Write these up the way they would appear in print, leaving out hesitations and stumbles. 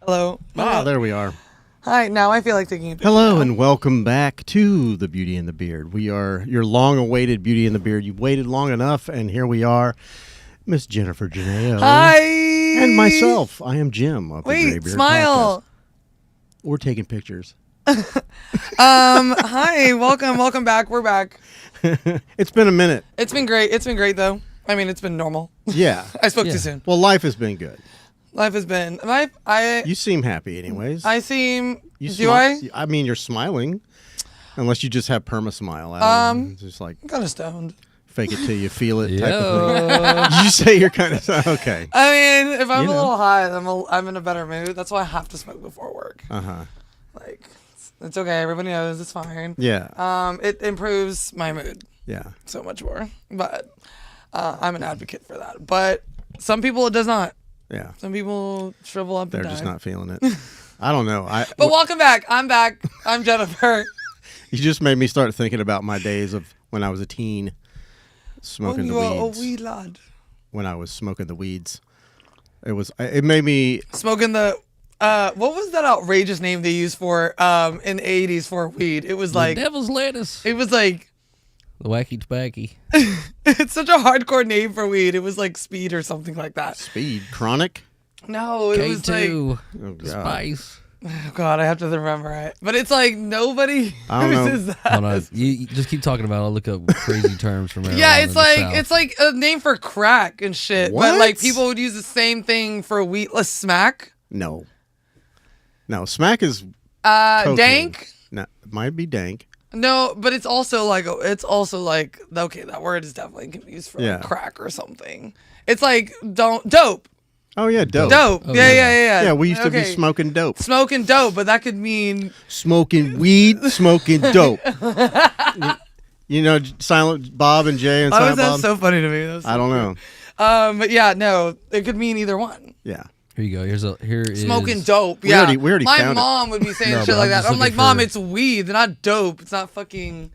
Hello. There we are. Hi, now I feel like taking a picture. Hello now. and welcome back to The Beauty and the Beard. We are your long-awaited Beauty and the Beard. You've waited long enough, and here we are, Miss Jennifer Genao. Hi. And myself. I am Jim of the Wait, Graybeard smile. Podcast. We're taking pictures. Hi, welcome back. We're back. It's been a minute. It's been great though. I mean, it's been normal. Yeah. I spoke too soon. Well, life has been good. Life has been You seem happy anyways. I seem I mean, you're smiling. Unless you just have perma-smile. It's just like I'm kind of stoned. fake it till you feel it type of thing. You say you're kind of okay. I mean, if I'm a little high, I'm in a better mood. That's why I have to smoke before work. Like, it's okay. Everybody knows it's fine. Yeah. It improves my mood. Yeah. So much more. But I'm an advocate for that. But some people it does not. Yeah. Some people shrivel up They're and die. just not feeling it. I don't know. But welcome back. I'm back. I'm Jennifer. You just made me start thinking about my days of when I was a teen, smoking the weeds. You are a weed lad. When I was smoking the weeds, it made me smoking the. What was that outrageous name they used for in the 80s for weed? It was like the devil's lettuce. It was like the wacky tobacco. It's such a hardcore name for weed. It was like speed or something like that. Speed, chronic. No, it was like oh, spice. Oh God, I have to remember it. But it's like nobody uses that. Hold on. You just keep talking about it. I'll look up crazy terms from yeah, it's like a name for crack and shit. What? But like people would use the same thing for weedless smack. No, smack is dank. No, it might be dank. No, but it's also like okay, that word is definitely used for like crack or something. It's like dope. Oh yeah, dope. Dope. Oh, yeah. Yeah, we used to be smoking dope. Smoking dope, but that could mean smoking weed, smoking dope. you know, Silent Bob and Jay and Silent Bob. That's so funny to me. I don't know. But yeah, no, it could mean either one. Yeah. Here you go. Here is smoking dope. Yeah, we already my found mom would be saying shit like that. I'm like, Mom, it's weed, not dope. It's not fucking.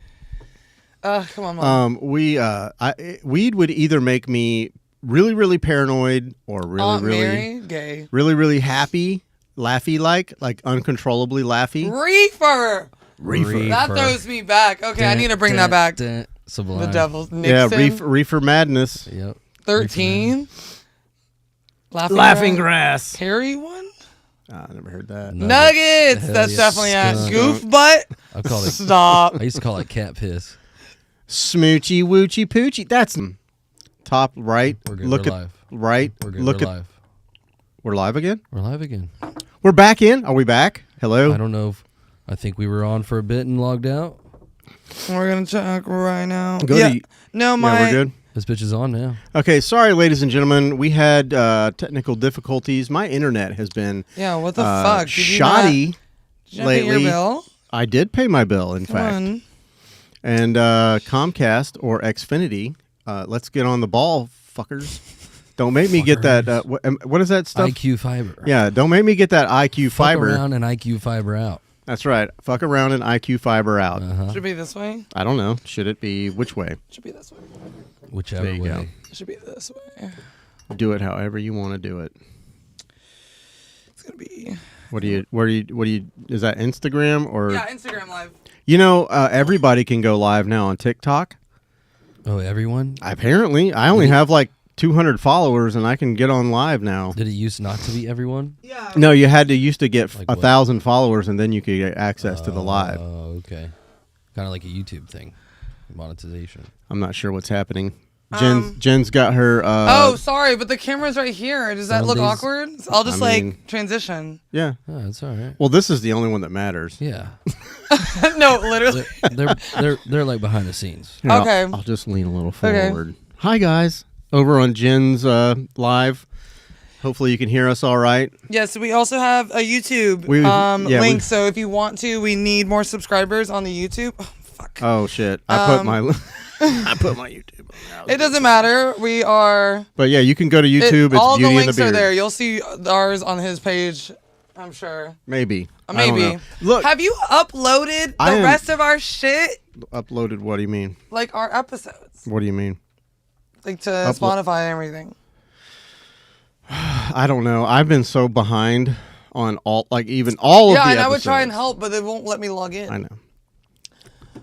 Come on, Mom. Weed would either make me really, really paranoid or really, really gay, really, really happy, laughy like uncontrollably laughy. Reefer. That throws me back. Okay, I need to bring that back. Sublime. The devil's Nixon. Yeah, reefer madness. Yep. 13. Laughing grass. Harry one. I never heard that. Nuggets. That's definitely a goof butt. I call it. Stop. I used to call it cat piss. Smoochy woochie poochie. That's top right. We're good. Look We're at live. right. We're good. Look We're at. live. We're live again. We're live again. We're back in. Are we back? Hello. I don't know. I think we were on for a bit and logged out. We're gonna check right now. No, we're good. This bitch is on now. Okay, sorry, ladies and gentlemen. We had technical difficulties. My internet has been what the fuck? Shoddy Did you lately. pay your bill? I did pay my bill, in fact. On. And Comcast or Xfinity, let's get on the ball, fuckers. Don't make me get that. What is that stuff? IQ fiber. Yeah, don't make me get that IQ fiber. Fuck around and IQ fiber out. That's right. Fuck around and IQ fiber out. Should it be this way? I don't know. Should it be which way? Should be this way. Whichever There you way. go. It should be this way. Do it however you want to do it. It's gonna be. What do you? Is that Instagram or? Yeah, Instagram Live. You know, everybody can go live now on TikTok. Oh, everyone? Apparently, I only have like 200 followers, and I can get on live now. Did it used not to be everyone? Yeah. No, you used to get Like 1,000 followers, and then you could get access to the live. Oh, okay. Kind of like a YouTube thing, monetization. I'm not sure what's happening. Jen's got her. Oh, sorry, but the camera's right here. Does that look Some days- awkward? I'll just transition. Yeah. Oh, that's all right. Well, this is the only one that matters. Yeah. No, literally. They're like behind the scenes. Here, Okay. I'll just lean a little forward. Hi, guys. Over on Jen's live. Hopefully you can hear us all right. Yes, we also have a YouTube link. So if you want to, we need more subscribers on the YouTube. Oh, fuck. Oh shit! I put my YouTube on. It doesn't matter. We are. But yeah, you can go to YouTube. It's all Beauty the and the links Beard. are there. You'll see ours on his page. I'm sure. Maybe. I don't Maybe. know. Look, Have you uploaded the rest of our shit? Uploaded? What do you mean? Like our episodes. What do you mean? Like to Spotify and everything. I don't know. I've been so behind on all, like even all of the Yeah, and episodes. I would try and help, but they won't let me log in. I know.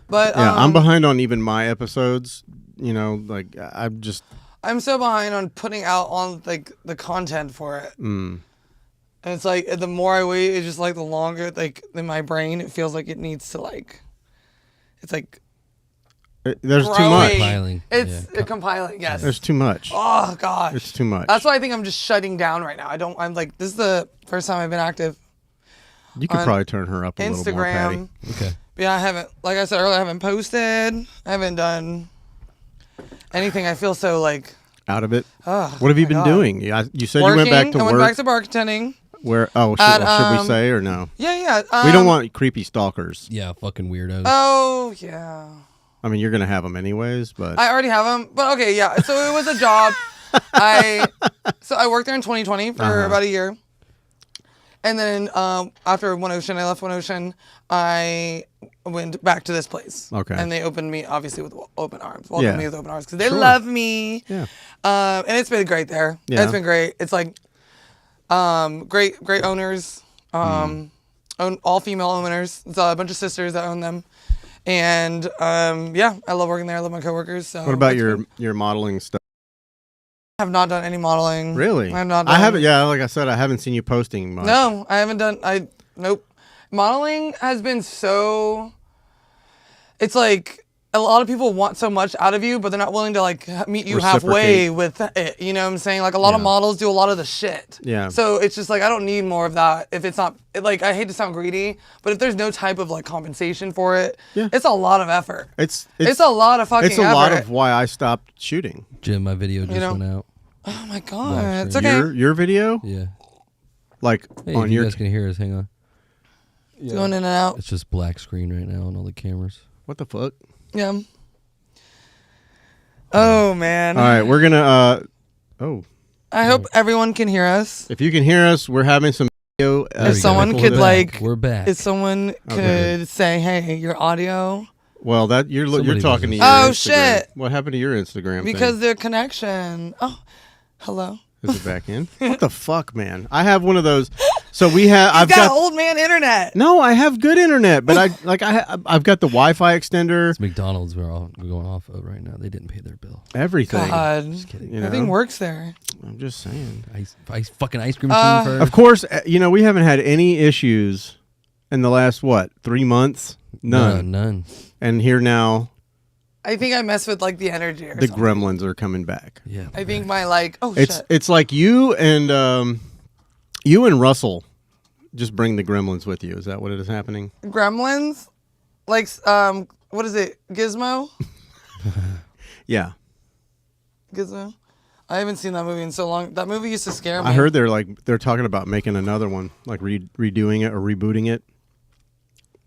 But Yeah, I'm behind on even my episodes. You know, like I'm so behind on putting out on like the content for it. And it's like the more I wait, it's just like the longer like in my brain it feels like it needs to like it's like there's growing. too much. Compiling. It's compiling, yes. There's too much. Oh gosh. It's too much. That's why I think I'm just shutting down right now. I'm like, this is the first time I've been active. You could probably turn her up a little more, Patty. Instagram. Okay. But yeah, I haven't, like I said earlier, I haven't posted. I haven't done anything. I feel so like Out of it. oh, What have you my been God. doing? You said Working. you went back to I work. went back to bartending. Where? Oh, should we say or no? Yeah. We don't want creepy stalkers. Yeah, fucking weirdos. Oh yeah. I mean, you're gonna have them anyways, but I already have them, but okay, yeah. So it was a job. I worked there in 2020 for about a year, and then after One Ocean, I left One Ocean. I went back to this place. Okay. And they opened me obviously with open arms. Welcomed me with open arms because they love me. Yeah. And it's been great there. Yeah. It's been great. It's like great owners. Own all female owners. It's a bunch of sisters that own them. And yeah, I love working there. I love my coworkers. So what about your modeling stuff? I have not done any modeling. Really? I have not. Done, I haven't. Yeah, like I said, I haven't seen you posting much. No, I haven't done. Nope. Modeling has been so. It's like a lot of people want so much out of you, but they're not willing to like meet you halfway with it. You know what I'm saying? Like a lot of models do a lot of the shit. Yeah. So it's just like I don't need more of that. If it's not like I hate to sound greedy, but if there's no type of like compensation for it, it's a lot of effort. It's a lot of fucking. It's a lot of why I stopped shooting. Jim, my video just went out. Oh my God, it's okay. Your video? Yeah. Like hey, on if your. You guys can hear us. Hang on. It's going in and out. It's just black screen right now on all the cameras. What the fuck? Yeah. Oh man. All right, we're gonna. I hope everyone can hear us. If you can hear us, we're having some video. If someone could like, we're back. If someone could say, "Hey, your audio." Well, that you're talking to your Oh Instagram. shit! What happened to your Instagram? Because their connection. Oh, hello. Is it back in? What the fuck, man? I have one of those. So we have. I've got old man internet. No, I have good internet, but I've got the Wi-Fi extender. It's McDonald's we're all going off of right now. They didn't pay their bill. Everything. God, just kidding. Everything works there. I'm just saying. Fucking ice cream machine first. Of course, we haven't had any issues in the last 3 months. None. None. And here now. I think I mess with like the energy or the something. gremlins are coming back. Yeah. I think my like shit. It's like you and Russell just bring the gremlins with you. Is that what it is happening? Gremlins? Like what is it? Gizmo? Yeah. Gizmo? I haven't seen that movie in so long. That movie used to scare me. I heard they're talking about making another one, like redoing it or rebooting it.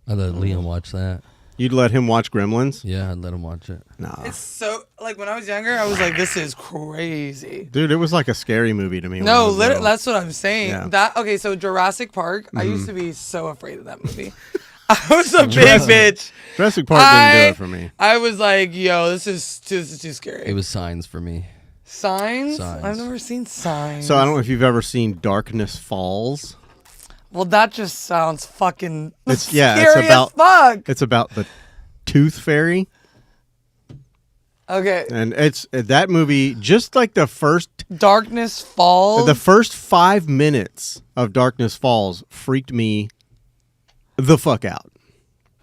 I let Liam watch that. You'd let him watch Gremlins? Yeah, I'd let him watch it. Nah. It's so like when I was younger, I was like, "This is crazy." Dude, it was like a scary movie to me. No, literally, that's what I'm saying. Yeah. So Jurassic Park. I used to be so afraid of that movie. I was a big bitch. Jurassic Park didn't do it for me. I was like, "Yo, this is too scary." It was Signs for me. Signs? I've never seen Signs. So I don't know if you've ever seen Darkness Falls. Well, that just sounds fucking scary as fuck. It's about the Tooth Fairy. Okay. And it's that movie, just like the first Darkness Falls. The first 5 minutes of Darkness Falls freaked me the fuck out.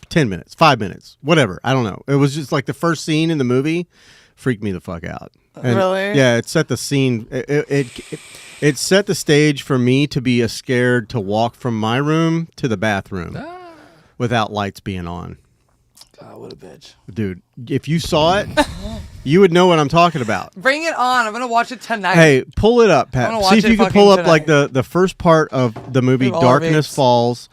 10 minutes, 5 minutes, whatever. I don't know. It was just like the first scene in the movie freaked me the fuck out. And really? Yeah, it set the scene. It set the stage for me to be scared to walk from my room to the bathroom without lights being on. God, what a bitch. Dude, if you saw it, you would know what I'm talking about. Bring it on. I'm going to watch it tonight. Hey, pull it up, Pat. See if you can pull up like the first part of the movie Darkness Falls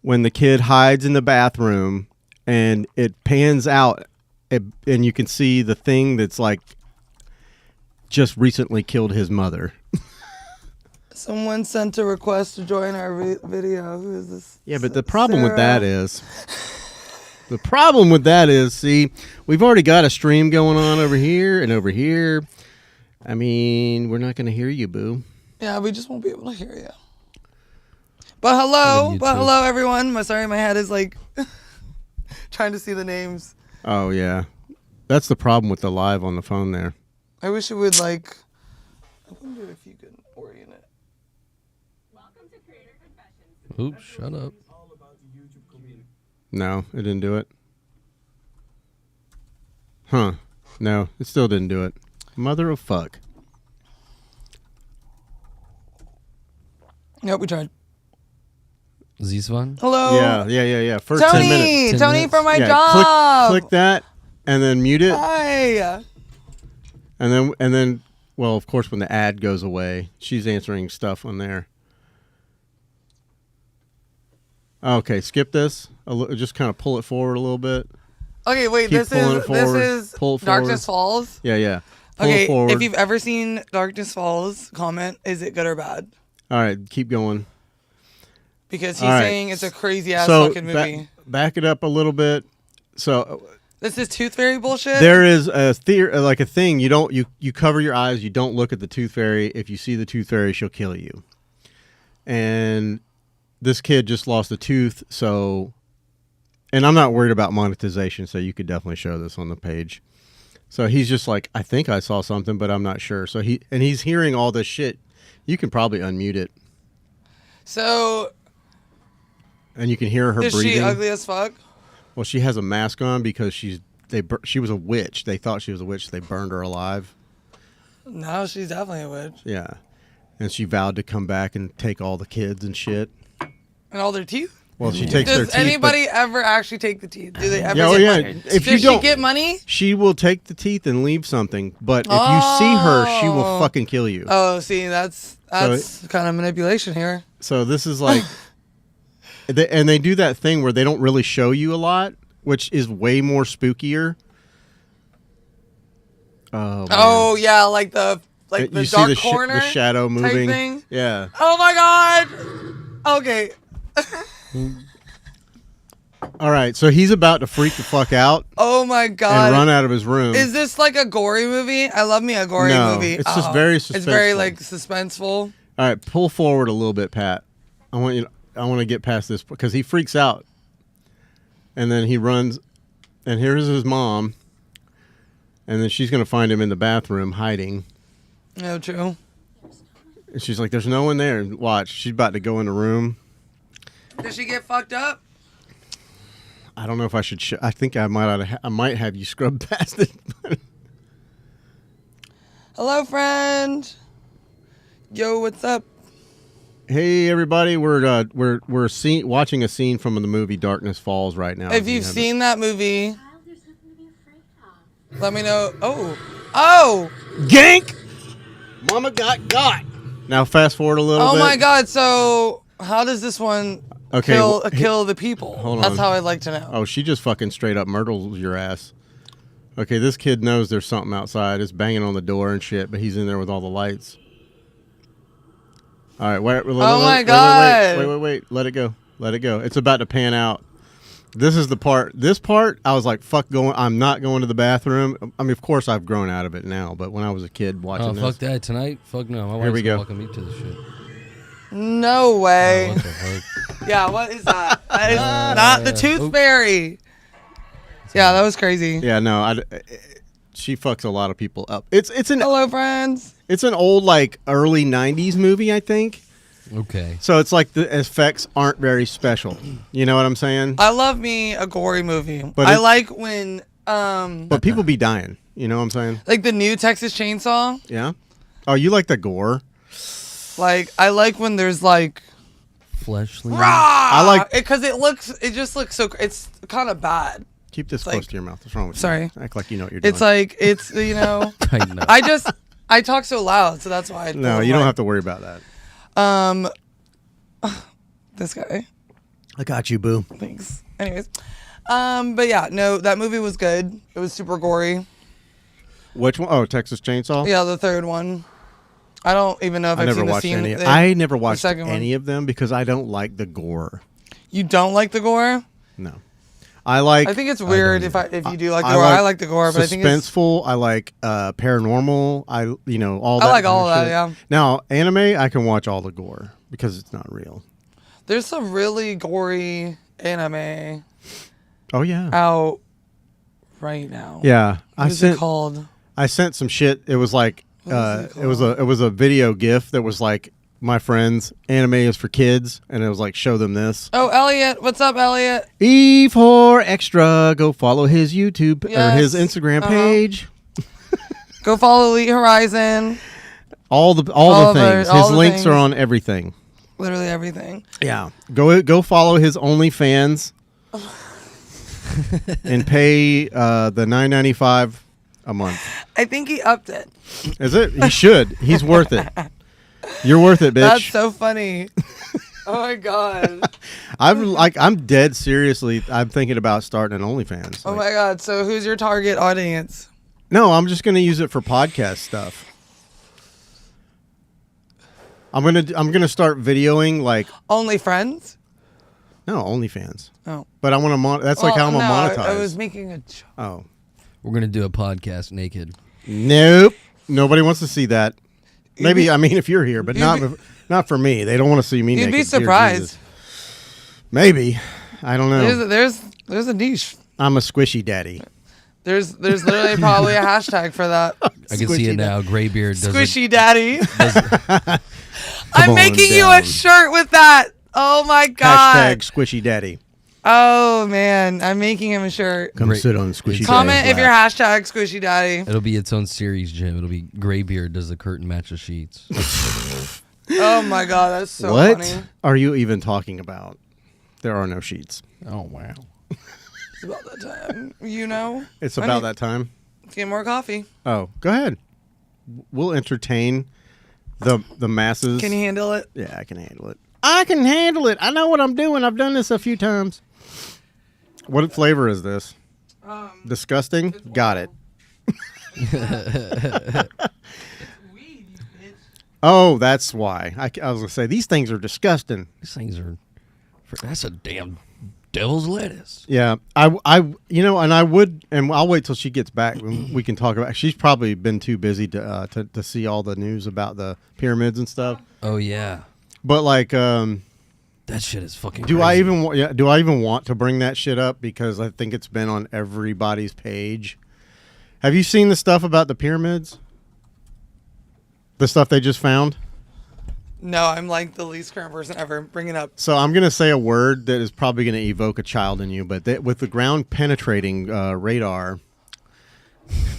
when the kid hides in the bathroom and it pans out and you can see the thing that's like just recently killed his mother. Someone sent a request to join our video. Who is this? Yeah, but the problem with that is... see, we've already got a stream going on over here and over here. I mean, we're not going to hear you, boo. Yeah, we just won't be able to hear you. But hello, everyone. Sorry, my head is like trying to see the names. Oh yeah, that's the problem with the live on the phone there. I wish it would like. I wonder if you could orient it. Welcome to Creator Confessions. Oops, shut up. No, it didn't do it. Huh? No, it still didn't do it. Mother of fuck. Nope, we tried. This one? Hello. Yeah. First Tony, 10 minutes. Tony from my Yeah, job. click that, and then mute it. Hi. And then, well, of course, when the ad goes away, she's answering stuff on there. Okay, skip this. Just kind of pull it forward a little bit. Okay, wait. Keep pulling it forward. This is Pull it Darkness forward. Falls. Yeah. Pull Okay, it forward. if you've ever seen Darkness Falls, comment, is it good or bad? All right, keep going. Because he's All right. saying it's a crazy ass So fucking movie. back it up a little bit. So This is Tooth Fairy bullshit. there is a like a thing. You cover your eyes. You don't look at the Tooth Fairy. If you see the Tooth Fairy, she'll kill you. And this kid just lost a tooth. So, and I'm not worried about monetization. So you could definitely show this on the page. So he's just like, I think I saw something, but I'm not sure. So he's hearing all this shit. You can probably unmute it. So. And you can hear her breathing. Is she ugly as fuck? Well, she has a mask on because she was a witch. They thought she was a witch. They burned her alive. No, she's definitely a witch. Yeah. And she vowed to come back and take all the kids and shit. And all their teeth? Well, she takes their teeth. Does anybody ever actually take the teeth? Do they ever Yeah, get money? If Does she get money? She will take the teeth and leave something. But if you see her, she will fucking kill you. Oh, see, that's kind of manipulation here. So this is like... and they do that thing where they don't really show you a lot, which is way more spookier. Oh yeah, like the you dark see corner, the shadow moving. Thing. Yeah. Oh my god. Okay. All right, so he's about to freak the fuck out. Oh my god. And run out of his room. Is this like a gory movie? I love me a gory movie. It's just very suspenseful. It's very like suspenseful. All right, pull forward a little bit, Pat. I want to get past this because he freaks out. And then he runs, and here's his mom. And then she's going to find him in the bathroom hiding. No, true. And she's like, there's no one there. Watch, she's about to go in the room. Did she get fucked up? I don't know if I should. I think I might have you scrub past it. Hello, friend. Yo, what's up? Hey, everybody. We're watching a scene from the movie Darkness Falls right now. If you've seen that movie, let me know. Oh, gank! Mama got. Now fast forward a little bit. Oh my God! So how does this one kill the people? Hold on. That's how I'd like to know. Oh, she just fucking straight up murders your ass. Okay, this kid knows there's something outside. It's banging on the door and shit, but he's in there with all the lights. All right, wait. Oh my God! Wait. Let it go. It's about to pan out. This is the part. This part, I was like, "Fuck going." I'm not going to the bathroom. I mean, of course, I've grown out of it now. But when I was a kid watching this, fuck that tonight. Fuck no. My Here we wife's go. welcome me to the shit. No way. What the fuck? Yeah, what is that? That is not the Tooth Fairy. Yeah, that was crazy. Yeah, no, she fucks a lot of people up. It's an Hello, friends. It's an old like early '90s movie, I think. Okay. So it's like the effects aren't very special. You know what I'm saying? I love me a gory movie. But I like when but people be dying. You know what I'm saying? like the new Texas Chainsaw. Yeah. Oh, you like the gore? Like I like when there's like Fleshly. I like because it just looks so. It's kind of bad. keep this close to your mouth. What's wrong with Sorry. you? Act like you know what you're doing. It's like it's I know. I talk so loud, so that's why. No, you don't have to worry about that. This guy. I got you, boo. Thanks. Anyways, but yeah, no, that movie was good. It was super gory. Which one? Oh, Texas Chainsaw. Yeah, the third one. I don't even know if I've never seen the watched scene. any. I never watched second one. any of them because I don't like the gore. You don't like the gore? No, I like. I think it's weird if you do like the gore. I like the gore, but I think it's suspenseful. I like paranormal. All that. I like all kind of that. shit. Yeah. Now anime, I can watch all the gore because it's not real. There's some really gory anime Oh yeah. out right now. Yeah. What is it called? I sent some shit. It was like What is it was a video GIF that was like, my friends, anime is for kids, and it was like, show them this. Oh, Elliot. What's up, Elliot? E4Extra. Go follow his YouTube or his Instagram page. Go follow Elite Horizon. All the things. His links are on everything. Literally everything. Yeah. Go follow his OnlyFans and pay the $9.95 a month. I think he upped it. Is it? He should. He's worth it. You're worth it, bitch. That's so funny. Oh my god. I'm dead seriously. I'm thinking about starting an OnlyFans. Oh my god. So who's your target audience? No, I'm just gonna use it for podcast stuff. I'm gonna start videoing like Only friends? no OnlyFans. Oh. But I want to that's like how I'm gonna monetize. I was making a joke. Oh. We're gonna do a podcast naked. Nope. Nobody wants to see that. Maybe I mean if you're here, but not for me. They don't want to see me You'd naked. be Dear surprised. Jesus. Maybe. I don't know. There's a niche. I'm a squishy daddy. There's literally probably a hashtag for that. I can see it now. Graybeard does Squishy daddy. Come I'm on making you down. a shirt with that. Oh my god. Hashtag squishy daddy. Oh man, I'm making him a shirt. Come sit on squishy daddy. Comment if you're hashtag squishy daddy. It'll be its own series, Jim. It'll be Graybeard does the curtain match the sheets. Oh my god, that's so what funny. are you even talking about? There are no sheets. Oh wow. It's about that time. You know? It's about that time. Let's get more coffee. Oh, go ahead. We'll entertain the masses. Can you handle it? Yeah, I can handle it. I can handle it. I know what I'm doing. I've done this a few times. What flavor is this? Disgusting? Got it. Weed, bitch. Oh, that's why. I was going to say, these things are disgusting. These things are. That's a damn devil's lettuce. Yeah, and I would, and I'll wait till she gets back. We can talk about. She's probably been too busy to see all the news about the pyramids and stuff. Oh yeah. But like, that shit is fucking. do crazy. I even want to bring that shit up because I think it's been on everybody's page. Have you seen the stuff about the pyramids? The stuff they just found. No, I'm like the least current person ever. Bring it up. So I'm going to say a word that is probably going to evoke a child in you, but with the ground penetrating radar,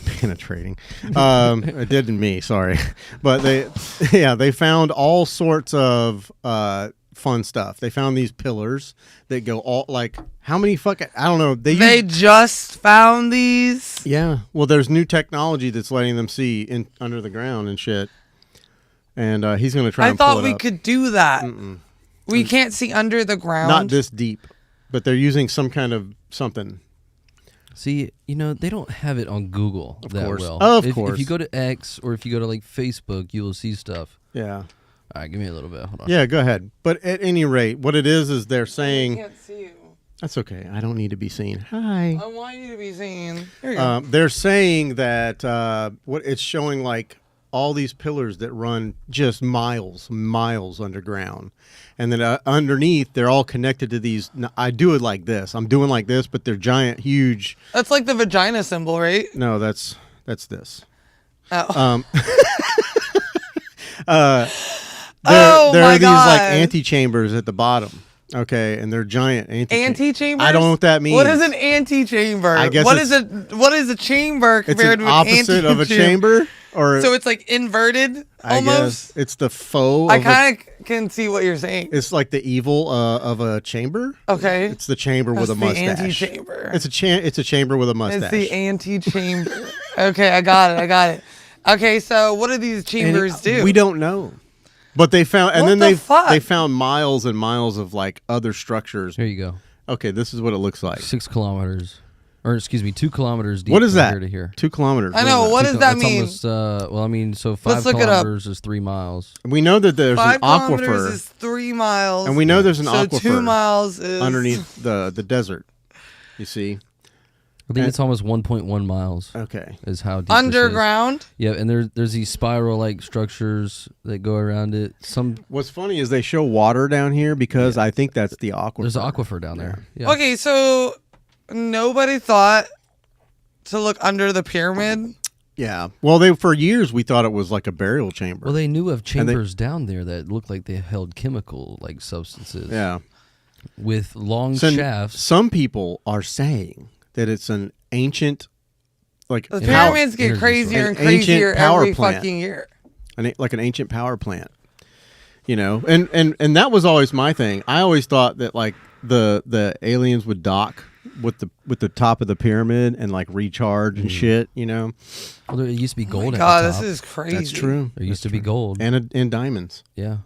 penetrating, it did in me, sorry, but they found all sorts of fun stuff. They found these pillars that go all like how many fucking I don't know. They just found these. Yeah, well, there's new technology that's letting them see under the ground and shit. And he's going to try and pull it up. I thought we could do that. We can't see under the ground. Not this deep, but they're using some kind of something. See, they don't have it on Google that course. well. Of course. If you go to X or if you go to like Facebook, you will see stuff. Yeah. All right, give me a little bit. Hold on. Yeah, go ahead. But at any rate, what it is they're I saying. can't see you. That's okay. I don't need to be seen. Hi. I want you to be seen. Here you go. They're saying that what it's showing like all these pillars that run just miles underground. And then underneath, they're all connected to these. I do it like this. I'm doing like this, but they're giant, huge. That's like the vagina symbol, right? No, that's this. Oh. There my are these like God. antechambers at the bottom. Okay, and they're giant Antechambers? I don't know what that means. What is an antechamber? I guess what is a chamber It's compared an to an opposite of a chamber, or So it's like inverted I almost. guess it's the foe. I kind of can see what you're saying. It's like the evil of a chamber. Okay. It's the chamber That's with a the mustache. antechamber. It's a chamber with a mustache. It's the antechamber. Okay, I got it. Okay, so what do these chambers do? We don't know. But they found, and What then the fuck? they found miles and miles of like other structures. Here you go. Okay, this is what it looks like. 6 kilometers, or excuse me, 2 kilometers deep. What is from that? Here to here. 2 kilometers. I know. What Two does that that's mean? Almost, so 5 Let's look it up. kilometers is 3 miles. We know that there's 5 an kilometers aquifer, is 3 miles. and we know there's an so aquifer 2 miles is underneath the desert. You see, I think it's almost 1.1 miles. Okay. Is how deep Underground? This is. Yeah, and there's these spiral-like structures that go around it. What's funny is they show water down here because I think that's the aquifer. There's an aquifer down there. Yeah. Okay, so nobody thought to look under the pyramid? Yeah. Well, for years we thought it was like a burial chamber. Well, they knew of chambers down there that looked like they held chemical-like substances. Yeah. With long shafts. Some people are saying that it's an ancient, like the pyramids get crazier and crazier every fucking year. Like an ancient power plant, you know. And that was always my thing. I always thought that like the aliens would dock with the top of the pyramid and like recharge and shit, you know. Well, there used to be gold at God, the top. this is crazy. That's true. There used to be gold and diamonds. Yeah.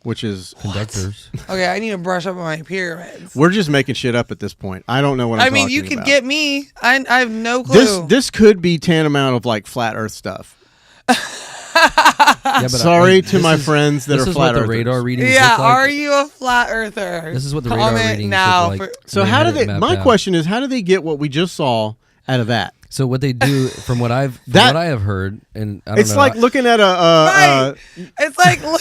Which is conductors. Okay, I need to brush up on my pyramids. We're just making shit up at this point. I don't know what I'm talking about. I mean, you could get me. I have no clue. This could be tantamount of like flat Earth stuff. Yeah, but sorry to my friends that are flat earthers. This is what the radar readings yeah, look like. Are you a flat earther? This is what the radar readings look like. So how do they? My question is, how do they get what we just saw out of that? So what they do, from what I have heard, and I don't know, it's like looking at right. It's like look.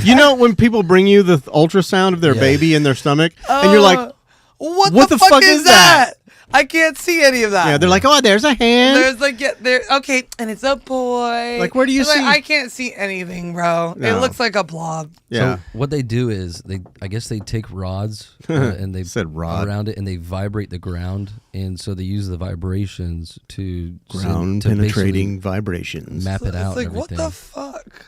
You know when people bring you the ultrasound of their baby in their stomach, and you're like, what the fuck is that? I can't see any of that. Yeah, they're like, oh, there's a hand. There's like, there. Okay, and it's a boy. Like, where do you see? I can't see anything, bro. No. It looks like a blob. Yeah. So what they do is I guess they take rods and they said rod around it and they vibrate the ground, and so they use the vibrations to ground penetrating vibrations, map it out. It's like and everything. What the fuck?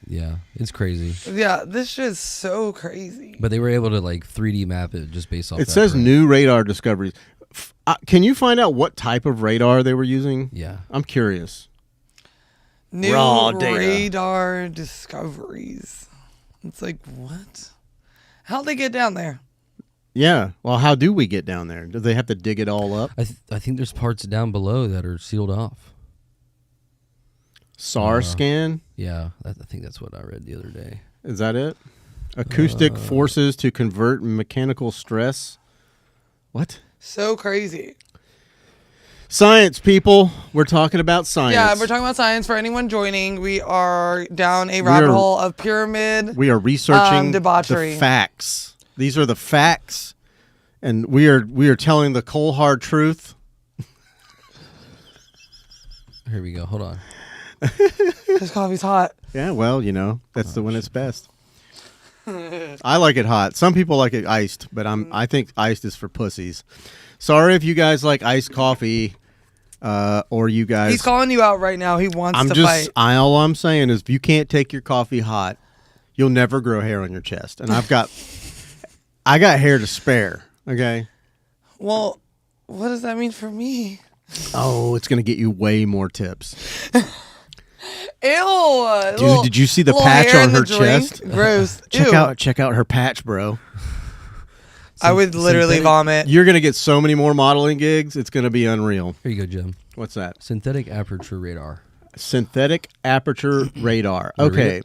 Yeah, it's crazy. Yeah, this shit is so crazy. But they were able to like 3D map it just based off. It says new radar discoveries. Can you find out what type of radar they were using? Yeah, I'm curious. New raw data. Radar discoveries. It's like what? How'd they get down there? Yeah. Well, how do we get down there? Do they have to dig it all up? I think there's parts down below that are sealed off. SAR scan? Yeah, I think that's what I read the other day. Is that it? Acoustic forces to convert mechanical stress. What? So crazy. Science, people. We're talking about science. Yeah, we're talking about science. For anyone joining, we are down a rabbit hole of pyramid. We are researching debauchery. The facts. These are the facts, and we are telling the cold hard truth. Here we go. Hold on. This coffee's hot. Yeah, well, you know, that's the when it's best. I like it hot. Some people like it iced, but I think iced is for pussies. Sorry if you guys like iced coffee, or you guys. He's calling you out right now. He wants to fight. All I'm saying is, if you can't take your coffee hot, you'll never grow hair on your chest. And I got hair to spare. Okay. Well, what does that mean for me? Oh, it's gonna get you way more tips. Ew. Dude, did you see the patch on her chest? Gross. Check out her patch, bro. I would literally vomit. You're going to get so many more modeling gigs. It's going to be unreal. Here you go, Jim. What's that? Synthetic aperture radar. Synthetic aperture radar. Okay.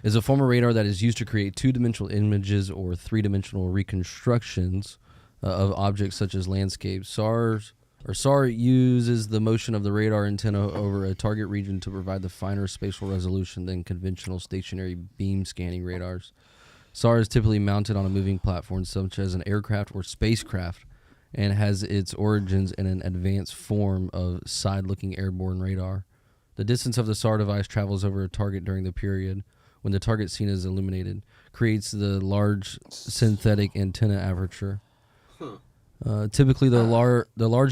Is a form of radar that is used to create two-dimensional images or three-dimensional reconstructions of objects such as landscapes. SAR uses the motion of the radar antenna over a target region to provide the finer spatial resolution than conventional stationary beam scanning radars. SAR is typically mounted on a moving platform such as an aircraft or spacecraft and has its origins in an advanced form of side-looking airborne radar. The distance of the SAR device travels over a target during the period when the target scene is illuminated, creates the large synthetic antenna aperture. Typically, the larger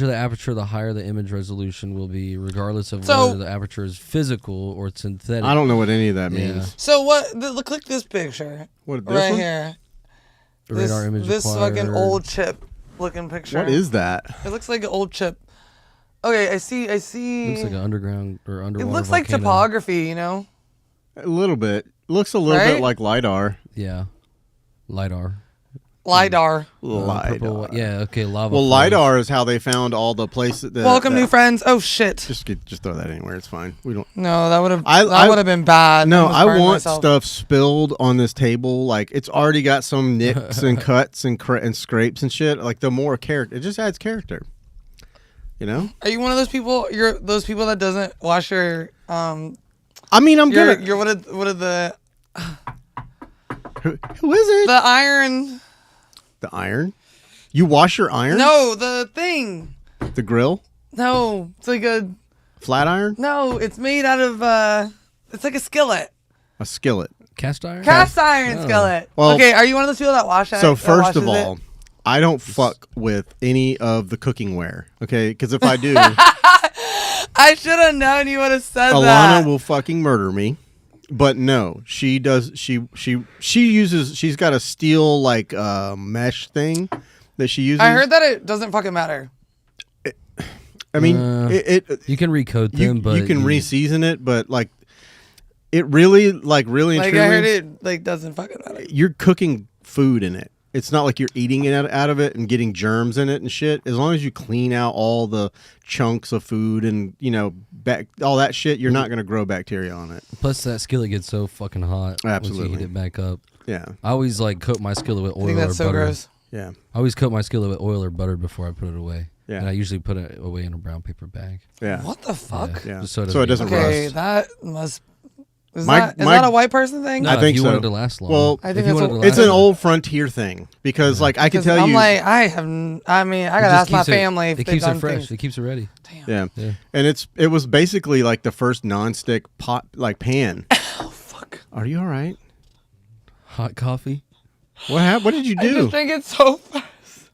the aperture, the higher the image resolution will be, regardless of whether the aperture is physical or synthetic. I don't know what any of that means. So click this picture. What, this right one? here. Radar image This acquired. fucking old chip looking picture. What is that? It looks like an old chip. Okay, I see. Looks like an underground or underwater It looks like volcano. topography, you know? A little bit. Looks a little bit like LiDAR. Yeah. LiDAR. LiDAR. LiDAR. Yeah, okay, lava. Well, flows. LiDAR is how they found all the places. Welcome, new friends. Oh shit. Just throw that anywhere. It's fine. We don't. No, that would have been bad. No, almost I burned want myself. stuff spilled on this table. Like it's already got some nicks and cuts and scrapes and shit. Like the more character, it just adds character. You know? Are you one of those people? You're those people that doesn't wash your I mean, I'm good. You're what are the Who is it? the iron? The iron? You wash your iron? No, the thing. The grill? No, it's like a Flat iron? no. It's made out of it's like a skillet. A skillet. Cast iron. Cast iron skillet. Well, okay, are you one of those people that wash it? So that first of washes all, it? I don't fuck with any of the cooking ware. Okay, because if I do, I should have known you would have said Alana that. will fucking murder me. But no, she does. She uses. She's got a steel like mesh thing that she uses. I heard that it doesn't fucking matter. I mean, you can recoat them, but you can re-season it. But like, it really, really, and Like truly, I heard it like doesn't fucking matter. you're cooking food in it. It's not like you're eating it out of it and getting germs in it and shit. As long as you clean out all the chunks of food and, all that shit, you're not going to grow bacteria on it. plus that skillet gets so fucking hot. Absolutely. Once you heat it back up. Yeah. I always like coat my skillet with I oil think or that's so butter. gross. Yeah. I always coat my skillet with oil or butter before I put it away. Yeah. And I usually put it away in a brown paper bag. Yeah. What the fuck? Yeah. Just so it So it doesn't doesn't get Okay, rust. that must. Is My- that a white person thing? No, I think if you so. want it to last long. Well, I think If you that's want it what- to It's last an long. old frontier thing because, like, I can tell I'm you. like, I gotta ask my family if It they've keeps done it fresh. things. It keeps it ready. Yeah. Yeah. And it was basically like the first nonstick pot, like pan. Oh fuck! Are you all right? Hot coffee. What happened? What did you I just do? drink it so fast.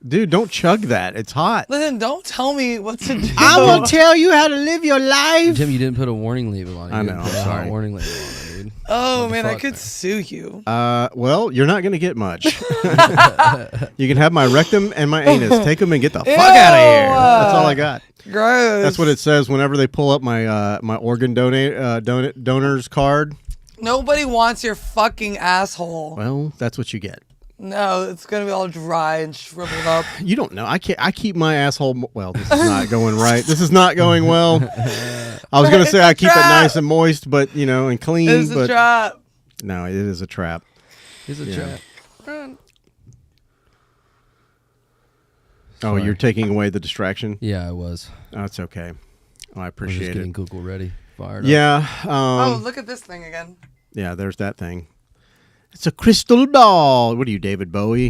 Dude, don't chug that. It's hot. Listen, don't tell me what to do. I will tell you how to live your life. Jim, you didn't put a warning label on it. I You know, didn't put a sorry. hot warning label on it, dude. Oh What the man, I fuck, could man? sue you. Well, you're not going to get much. You can have my rectum and my anus. Take them and get the fuck out of here. That's all I got. Gross. That's what it says whenever they pull up my my organ donor's card. Nobody wants your fucking asshole. Well, that's what you get. No, it's gonna be all dry and shriveled up. You don't know. I keep my asshole. Well, this is not going right. This is not going well. I was gonna say I keep it trap. nice and moist, but and clean. It's a but trap. no, it is a trap. It's a Yeah. trap. Oh, Sorry. you're taking away the distraction. Yeah, I was. Oh, it's okay. Oh, I I was just appreciate getting it. Google ready. Fired up. Yeah. Oh, look at this thing again. Yeah. There's that thing. It's a crystal ball. What are you, David Bowie?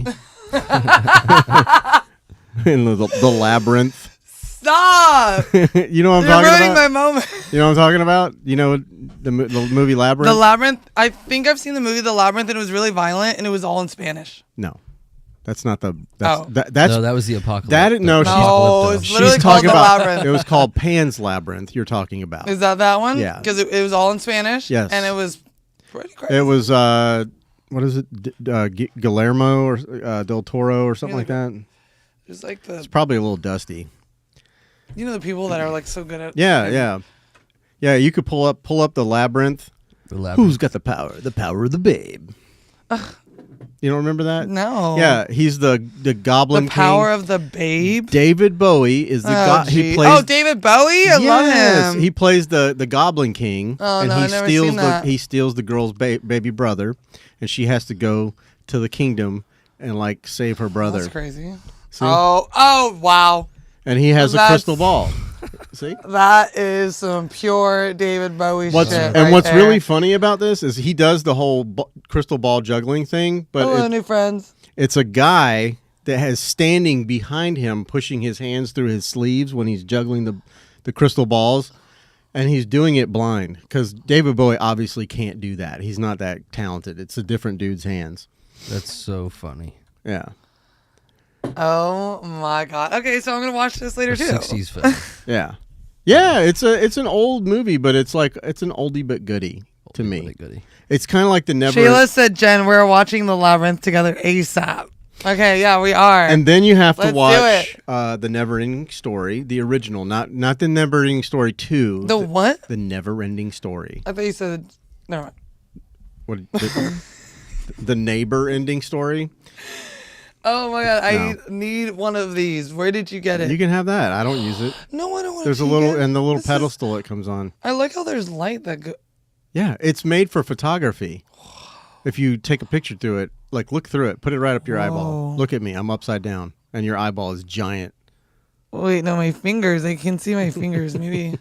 In the labyrinth. Stop! You know what I'm You're talking ruining about? my moment. You know what I'm talking about? You know the movie Labyrinth? The Labyrinth. I think I've seen the movie The Labyrinth, and it was really violent, and it was all in Spanish. No, that's not the. That's Oh. that's No, that was the apocalypse. No, she's- No, it's she's literally talking called The about. Labyrinth. It was called Pan's Labyrinth. You're talking about. Is that one? Yeah. Because it was all in Spanish. Yes. And it was pretty crazy. It was what is it? Guillermo or del Toro or something like that. It was like It's probably a little dusty. the people that are like so good at. Yeah. You could pull up the Labyrinth. The labyrinth. Who's got the power? The power of the babe. You don't remember that? No. Yeah, he's the Goblin The Power King. of the Babe. David Bowie is the he gee. plays. David Bowie. I love him. He plays the Goblin King. Oh, and no, he I've never steals seen that. he steals the girl's baby brother, and she has to go to the kingdom and like save her brother. That's crazy. See? Oh, wow. And he has a That's- crystal ball. See? That is some pure David Bowie shit. What's there. really funny about this is he does the whole crystal ball juggling thing, but Hello, new friends. it's a guy that has standing behind him, pushing his hands through his sleeves when he's juggling the crystal balls, and he's doing it blind because David Bowie obviously can't do that. He's not that talented. It's a different dude's hands. That's so funny. Yeah, Oh my god. Okay, so I'm gonna watch this later A too. 60s film. yeah, yeah. It's an old movie, but it's like it's an oldie but goodie to me. Goody, goody. It's kind of like the never. Sheila said, "Jen, we're watching The Labyrinth together ASAP." Okay, yeah, we are. And then you have to Let's do watch the Never-Ending Story, the original, not the Never-Ending Story 2. the what? The Never-Ending Story. I thought you said. Never mind. What? The neighbor ending story. Oh my god, I need one of these. Where did you get it? You can have that. I don't use it. No, I don't want. There's a little and the little pedestal it comes on. I like how there's light that go. Yeah, it's made for photography. If you take a picture through it, like look through it, put it right up your eyeball. Look at me, I'm upside down, and your eyeball is giant. Wait, no, my fingers. I can see my fingers. Maybe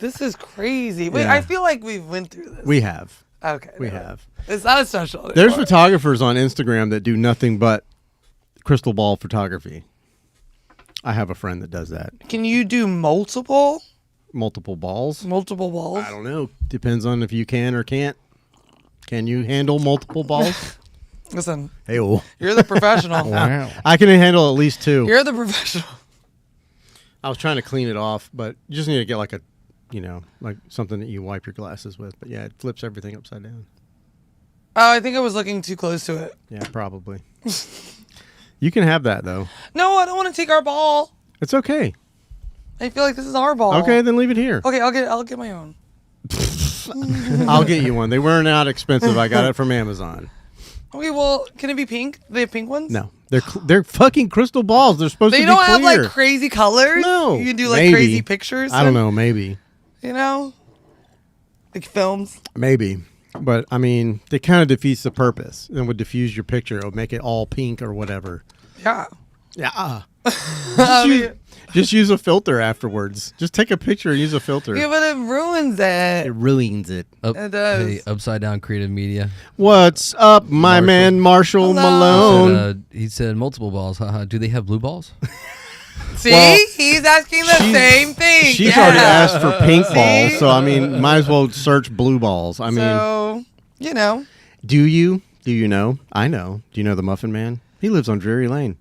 this is crazy. Wait, Yeah. I feel like we've went through this. We have. Okay, We have. It's not special. Anymore. There's photographers on Instagram that do nothing but crystal ball photography. I have a friend that does that. Can you do multiple balls? Multiple balls? I don't know. Depends on if you can or can't. Can you handle multiple balls? Listen, Hey-oh. you're the professional. Wow. I can handle at least 2. You're the professional. I was trying to clean it off, but you just need to get like a, like something that you wipe your glasses with. But yeah, it flips everything upside down. Oh, I think I was looking too close to it. Yeah, probably. You can have that though. No, I don't want to take our ball. It's okay. I feel like this is our ball. Okay, then leave it here. Okay, I'll get my own. I'll get you one. They weren't out expensive. I got it from Amazon. Okay, well, can it be pink? Do they have pink ones? No, they're fucking crystal balls. They're supposed to They be don't clear. have like crazy colors. No, You can do like maybe. crazy pictures. I don't know. Maybe. You know, like films. Maybe. But I mean, it kind of defeats the purpose. It would diffuse your picture. It would make it all pink or whatever. Yeah. Yeah. I mean, Just use a filter afterwards. Just take a picture and use a filter. yeah, but it ruins It it. ruins it. It does. Hey, Upside Down Creative Media. What's up, my man Marshall Hello. Malone? He said multiple balls. Haha. Do they have blue balls? See, Well, he's asking the same thing. She's Yeah. already asked for pink See? balls, so I mean, might as well search blue balls. I mean, So, you know. do you? Do you know? I know. Do you know the Muffin Man? He lives on Drury Lane.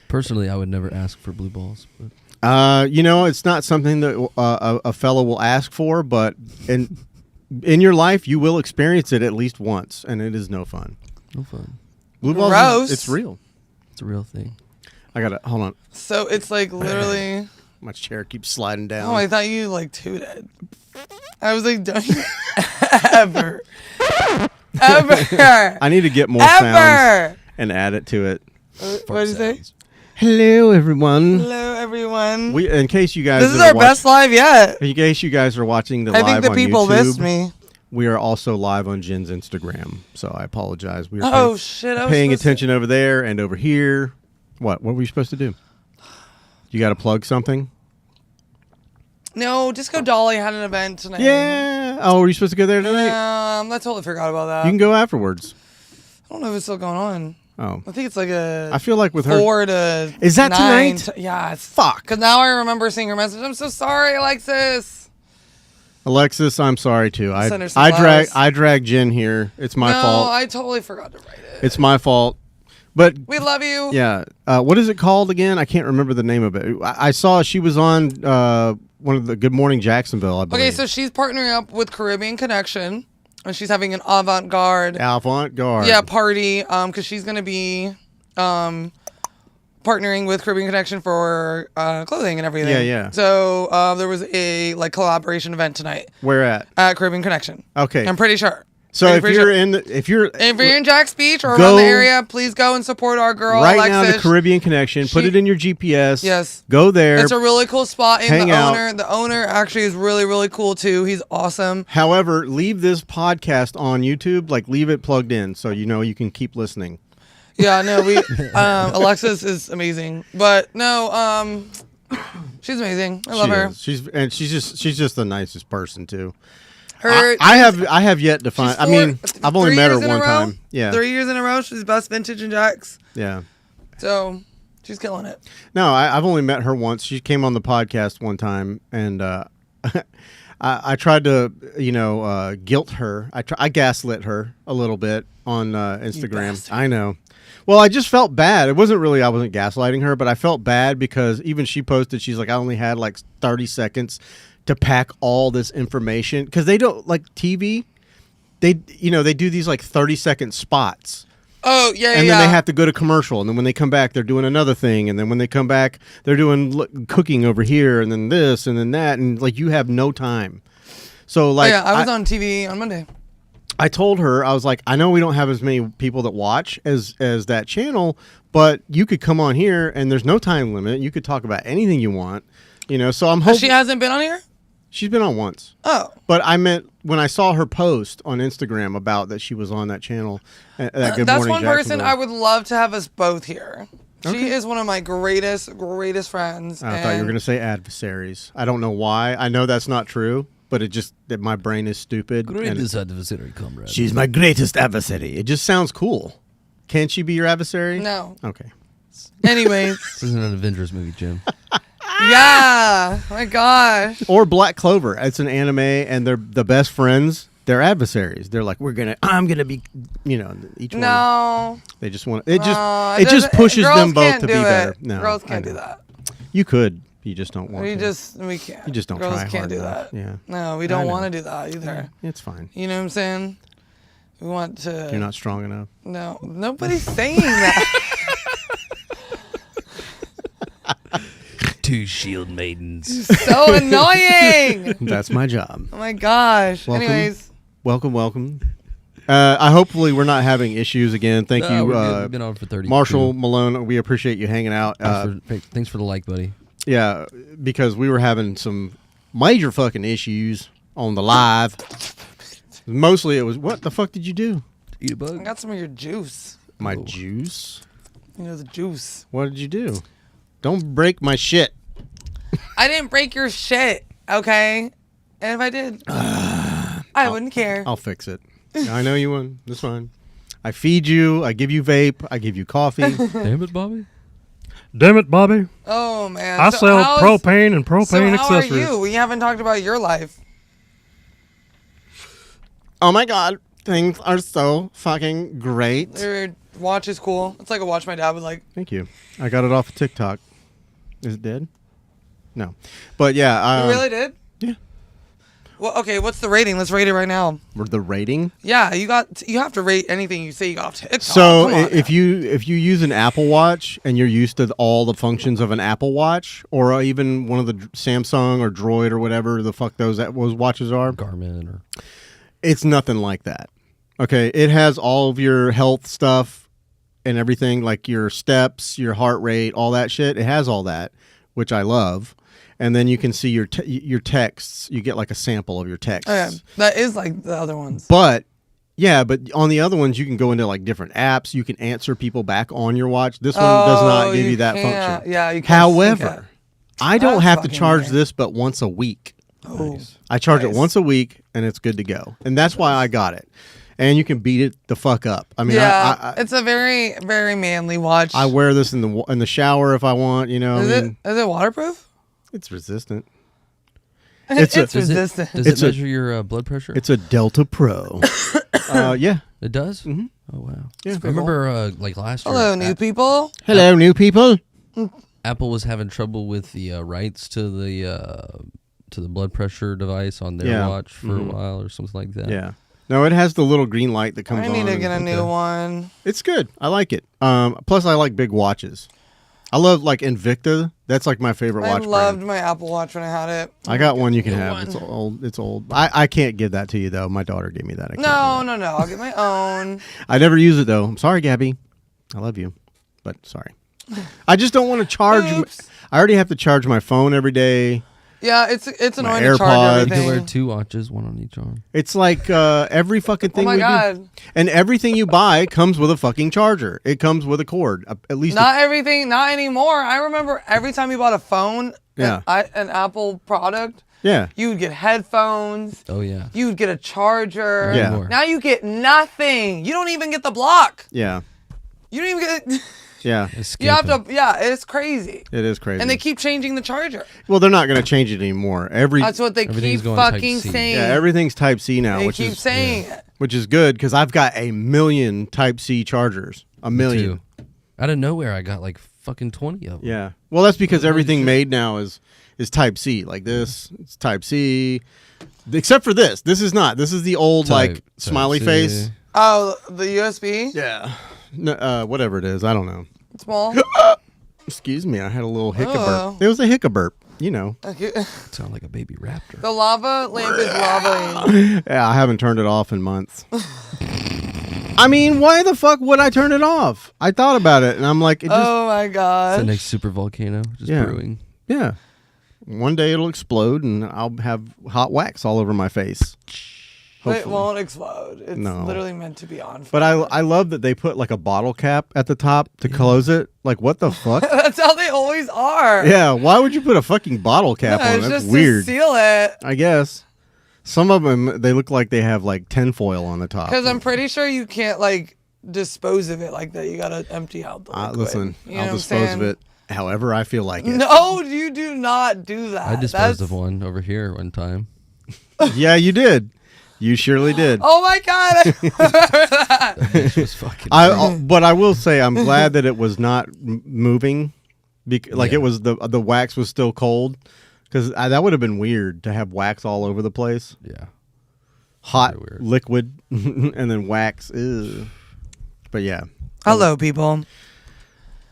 Personally, I would never ask for blue balls. But It's not something that a fellow will ask for, but in your life, you will experience it at least once, and it is no fun. no fun. Blue balls, Gross. it's real. It's a real thing. I gotta hold on. So it's like literally. My chair keeps sliding down. Oh, I thought you like tooted. I was like, don't you ever. I need to get more sounds Ever. and add it to it. What did you say? Hello, everyone. Hello, everyone. In case you guys, This is our best live yet. In case you guys are watching the I live think the on people YouTube, missed me. we are also live on Jen's Instagram. So I apologize. We are Oh shit! I was paying supposed to- attention over there and over here. What were you supposed to do? You got to plug something? No, Disco Dolly had an event tonight. Yeah. Oh, were you supposed to go there tonight? I totally forgot about that. You can go afterwards. I don't know if it's still going on. Oh, I think it's like a. I feel like with her. 4 to. Is that 9 tonight? yeah. It's Fuck. Because now I remember seeing her message. I'm so sorry, Alexis. Alexis, I'm sorry too. Send her some flowers. I drag Jen here. It's my no, fault. I totally forgot to write it. It's my fault. But We love you. yeah, what is it called again? I can't remember the name of it. I saw she was on one of the Good Morning Jacksonville, I believe. Okay, so she's partnering up with Caribbean Connection, and she's having an avant-garde party because she's going to be partnering with Caribbean Connection for clothing and everything. Yeah, yeah. So there was a collaboration event tonight Where at? at Caribbean Connection. Okay. I'm pretty sure. So Pretty sure. if you're in Jack's Beach or Go around the area, please go and support our girl right Alexis. now the Caribbean Connection, put She- it in your GPS. Yes. Go there. It's a really cool spot. And Hang out. the owner actually is really, really cool too. He's awesome. However, leave this podcast on YouTube. Leave it plugged in so you can keep listening. Yeah, no, we Alexis is amazing. But no, she's amazing. I love her. She's just the nicest person too. Her I have yet to find. she's I mean, I've only 3 met her years in a one row. time. Yeah. 3 years in a row. She's best vintage in Jack's. Yeah. So she's killing it. No, I've only met her once. She came on the podcast one time, and I tried to, guilt her. I gaslit her a little bit on Instagram. bastard. I know. Well, I just felt bad. It wasn't really, I wasn't gaslighting her, but I felt bad because even she posted, she's like, I only had 30 seconds to pack all this information. Because they don't, TV, they do these 30-second spots. Oh yeah, And yeah. then they have to go to commercial, and then when they come back, they're doing another thing, and then when they come back, they're doing cooking over here, and then this, and then that, and you have no time. So Oh, yeah, I was on TV on Monday. I told her, I was like, I know we don't have as many people that watch as that channel, but you could come on here and there's no time limit. You could talk about anything you want, So I'm hoping She hasn't been on here. she's been on once. Oh, But I meant when I saw her post on Instagram about that she was on that channel. That Good that's Morning one person Jacksonville. I would love to have us both here. She Okay. is one of my greatest friends. I thought you were going to say adversaries. I don't know why. I know that's not true, but that my brain is stupid. Greatest adversary, comrade. She's my greatest adversary. It just sounds cool. Can't she be your adversary? No. Okay. Anyways, This isn't an Avengers movie, Jim. yeah. My gosh. Or Black Clover. It's an anime, and they're the best friends. They're adversaries. They're like, I'm gonna be, each one. No. They just want. It it just pushes girls them both can't to be do better. it. No, Girls I can't do know. that. You could. You just don't want We to. can't. You just don't Girls try can't hard do enough. that. Yeah. No, we I don't know. want to do that either. It's fine. You know what I'm saying? We want to. You're not strong enough. No, nobody's saying that. Two shield maidens. So annoying. That's my job. Oh my gosh. Welcome. Anyways, Welcome. I hopefully we're not having issues again. Thank you, We're good. We've been on for 30. Marshall Malone. We appreciate you hanging out. Thanks for the like, buddy. Yeah, because we were having some major fucking issues on the live. Mostly it was, what the fuck did you do? Eat a I bug. got some of your juice. My Oh. juice? The juice. What did you do? Don't break my shit. I didn't break your shit, okay? And if I did, I wouldn't care. I'll fix it. I know you won't. That's fine. I feed you. I give you vape. I give you coffee. Damn it, Bobby. Damn it, Bobby. Oh man. I So sell how's- propane and propane So how accessories. are you? We haven't talked about your life. Oh my God. Things are so fucking great. Your watch is cool. It's like a watch my dad would like. Thank you. I got it off of TikTok. Is it dead? No. But yeah. You really did? Yeah. Well, okay. What's the rating? Let's rate it right now. The rating. Yeah, you have to rate anything you say you got off TikTok. So Come on if now. you use an Apple Watch and you're used to all the functions of an Apple Watch, or even one of the Samsung or Droid or whatever the fuck those watches are, Garmin or it's nothing like that. Okay, it has all of your health stuff and everything, like your steps, your heart rate, all that shit. It has all that, which I love. And then you can see your texts. You get like a sample of your texts. Okay, that is like the other ones. But on the other ones, you can go into like different apps. You can answer people back on your watch. This one does not give you that can't. function. Yeah, you can't. However, I don't That's have to fucking charge weird. this but once a week. Oh. I charge it Nice. once a week, and it's good to go. And that's why I got it. And you can beat it the fuck up. I mean, Yeah, it's a very, very manly watch. I wear this in the shower if I want. Is it waterproof? It's resistant. It's, a- resistant. Does It's it a- measure your blood pressure? It's a Delta Pro. Yeah. It does? Mhm. Oh, wow. Yeah. I remember like last year, Hello, new people. Hello, new people. Apple was having trouble with the rights to the blood pressure device on their Yeah. watch for a while or something like that. Yeah. No, it has the little green light that comes I on. need to and- get a new okay. one. It's good. I like it. Plus, I like big watches. I love like Invicta. That's like my favorite I watch loved brand. my Apple Watch when I had it. I got one you can New have. one. It's old. It's old. I can't give that to you though. My daughter gave me that. I can't do No. I'll get my own. that. I never use it though. I'm sorry, Gabby. I love you, but sorry. I just don't want to charge. Oops. I already have to charge my phone every day. Yeah, it's My annoying to charge AirPods. You can wear everything. 2 watches, one on each arm. It's like every fucking Oh thing my we do. god! And everything you buy comes with a fucking charger. It comes with a cord. At least. Not everything. Not anymore. I remember every time you bought a phone, Yeah. an Apple product, Yeah. you would get headphones. Oh, yeah. You would get a charger. Yeah. More. Now you get nothing. You don't even get the block. Yeah. You don't even get. Yeah. Escape You have it. to. Yeah, it's crazy. It is crazy. And they keep changing the charger. Well, they're not going to change it anymore. That's what they Everything's keep going Type fucking C. saying. Yeah, everything's Type C now, They which keep is saying it. which is good because I've got 1 million Type C chargers. 1 million. Too. Out of nowhere, I got like fucking 20 of them. Yeah. Well, that's because Holy everything shit. made now is Type C. Like this, it's Type C. Except for this. This is not. This is the old like smiley C. face. Oh, the USB? Yeah. No, whatever it is, I don't know. Small? Excuse me, I had a little hiccup Oh. burp. It was a hiccup burp. you know. Sound like a baby raptor. The lava lamp is lava. Yeah, I haven't turned it off in months. I mean, why the fuck would I turn it off? I thought about it, and I'm like, Oh my god. It's the next super volcano just brewing. Yeah. One day it'll explode, and I'll have hot wax all over my face. It won't explode. It's No. literally meant to be on fire. But I love that they put like a bottle cap at the top to close it. Like, what the fuck? That's how they always are. Yeah, why would you put a fucking bottle cap on? It's That's just weird. to seal it. I guess. Some of them, they look like they have like tinfoil on the top. Because I'm pretty sure you can't like dispose of it like that. You gotta empty out the liquid. Listen, You know I'll what I'm dispose of saying? it however I feel like it. No, you do not do that. I disposed of one over here one time. Yeah, you did. You surely did. Oh my god! That bitch was fucking. But I will say, I'm glad that it was not moving. It was the wax was still cold, because that would have been weird to have wax all over the place. Yeah. Hot Weird. liquid and then wax. Ew. But yeah. Hello, people.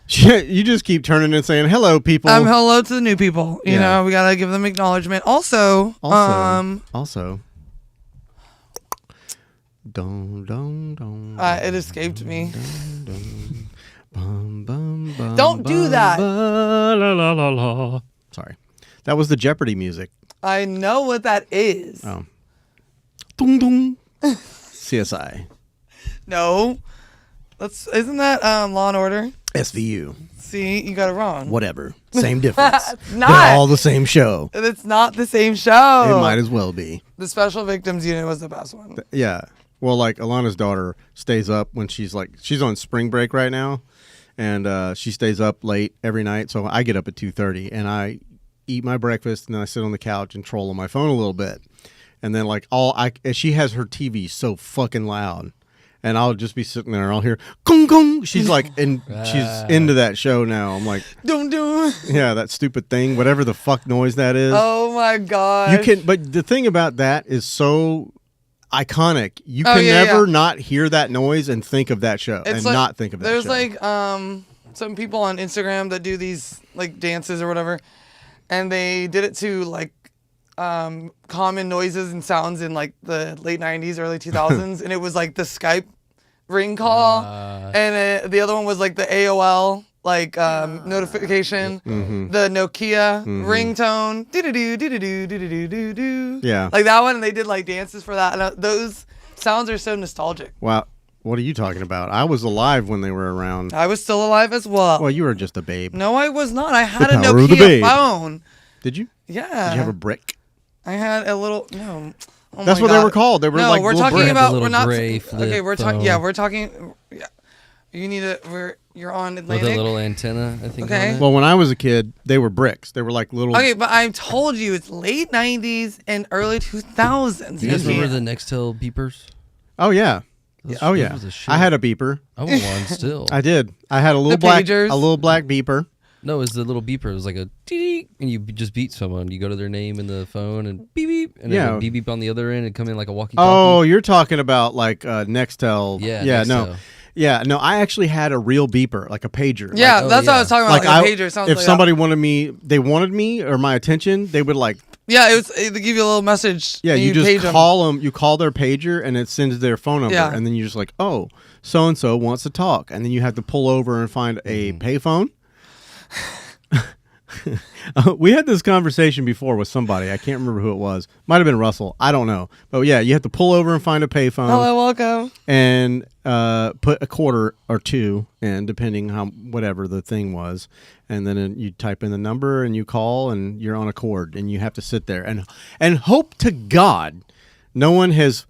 You just keep turning and saying hello, people. Hello to the new people. You know, we gotta give them acknowledgement. Also, it escaped me. Don't do that. La, la, la, la. Sorry, that was the Jeopardy music. I know what that is. Oh, dong dong. CSI. No, isn't that Law and Order? SVU. See, you got it wrong. Whatever. Same difference. It's not. They're all the same show. It's not the same show. It might as well be. The Special Victims Unit was the best one. Yeah. Well, like Alana's daughter stays up when she's on spring break right now, and she stays up late every night. So I get up at 2:30 and I eat my breakfast, and then I sit on the couch and troll on my phone a little bit, and then and she has her TV so fucking loud. And I'll just be sitting there and I'll hear gong gong. She's like, she's into that show now. I'm like, don't do. Yeah, that stupid thing, whatever the fuck noise that is. Oh my god. But the thing about that is so iconic. You can never not hear that noise and think of that show not think of that show. There's some people on Instagram that do these like dances or whatever, and they did it to like common noises and sounds in like the late 90s, early 2000s, and it was like the Skype ring call, and the other one was like the AOL notification, the Nokia ringtone, do. Yeah, like that one, and they did like dances for that, and those sounds are so nostalgic. Wow, what are you talking about? I was alive when they were around. I was still alive as well. Well, you were just a babe. No, I was not. I had a power of the Nokia babe. phone. Did you? Yeah. Did you have a brick? I had a little no. Oh That's my what God. they were called. They were like we're little talking bricks. about Little we're not gray flip okay. We're talking. phone. Yeah, we're talking. Yeah, you need a. You're on Atlantic. With a little antenna, I think. Okay. On it. Well, when I was a kid, they were bricks. They were like little. Okay, but I told you it's late 90s and early 2000s. Do you guys remember the Nextel beepers? Oh yeah. Oh yeah. Those was a shit. I had a beeper. I want one still. I did. I had a little black beeper. No, it's the little beeper. It was like a dee, and you just beat someone. You go to their name in the phone and beep beep, and then beep beep on the other end and come in like a walkie-talkie. Oh, you're talking about like Nextel. Yeah. Yeah. Nextel. No. Yeah. No. I actually had a real beeper, like a pager. Yeah, Like, that's what I was talking about. Like a pager. Sounds if like somebody wanted me or my attention, they would like. Yeah, they give you a little message. Yeah, and you just page 'em. call them. You call their pager, and it sends their phone number, Yeah. and then you're just like, oh, so and so wants to talk, and then you have to pull over and find a payphone. We had this conversation before with somebody. I can't remember who it was. Might have been Russell. I don't know. But yeah, you have to pull over and find a payphone. Hello, welcome. And put a quarter or two in, depending whatever the thing was. And then you type in the number and you call and you're on a cord. And you have to sit there and hope to God no one has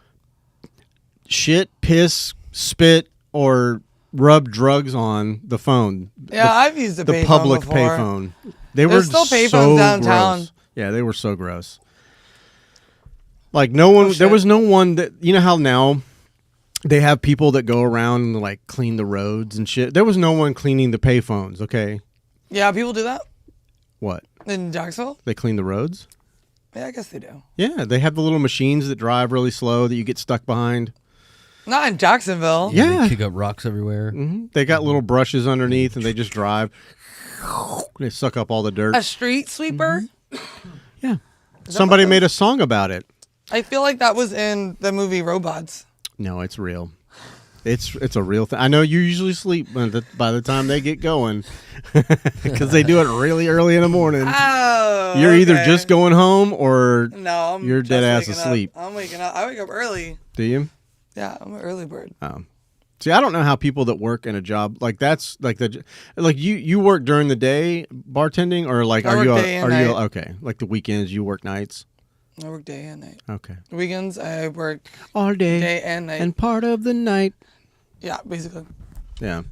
shit, piss, spit, or rubbed drugs on the phone. Yeah, I've used the payphone public before. payphone. They There's were still payphones so downtown. gross. Yeah, they were so gross. Like no one, there was no one that, you know how now they have people that go around and like clean the roads and shit. There was no one cleaning the payphones. Okay. Yeah, people do that What? in Jacksonville. They clean the roads? Yeah, I guess they do. Yeah, they have the little machines that drive really slow that you get stuck behind. Not in Jacksonville. Yeah. They kick up rocks everywhere. Mm-hmm. They got little brushes underneath and they just drive. They suck up all the dirt. A street sweeper. Yeah. Somebody made a song about it. I feel like that was in the movie Robots. No, it's real. It's a real thing. I know you usually sleep by the time they get going because they do it really early in the morning. Oh, You're either just going home or no, I'm you're dead ass asleep. I'm waking up. I wake up early. Do you? Yeah, I'm an early bird. See, I don't know how people that work in a job like that's like you work during the day bartending or like I work day and night. Okay, like the weekends you work nights. I work day and night. Okay. Weekends I work all day and night and part of the night. Yeah, basically. Yeah.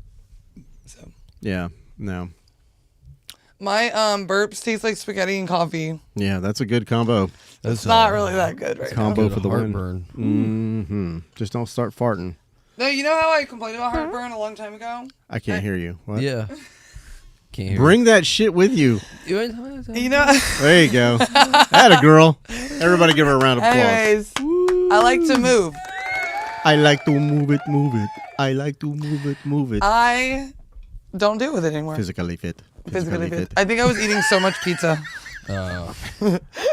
So. Yeah. No. My burps taste like spaghetti and coffee. Yeah, that's a good combo. It's not really that good right combo now. for the heartburn. win. Mm-hmm. Just don't start farting. No, you know how I complained about heartburn a long time ago? I can't hear you. What? Yeah. Can't hear. Bring that shit with you. You know. There you go. Atta girl. Everybody give her a round of applause. Anyways, I like to move. I like to move it, move it. I like to move it, move it. I don't deal with it anymore. Physically fit. Physically fit. I think I was eating so much pizza.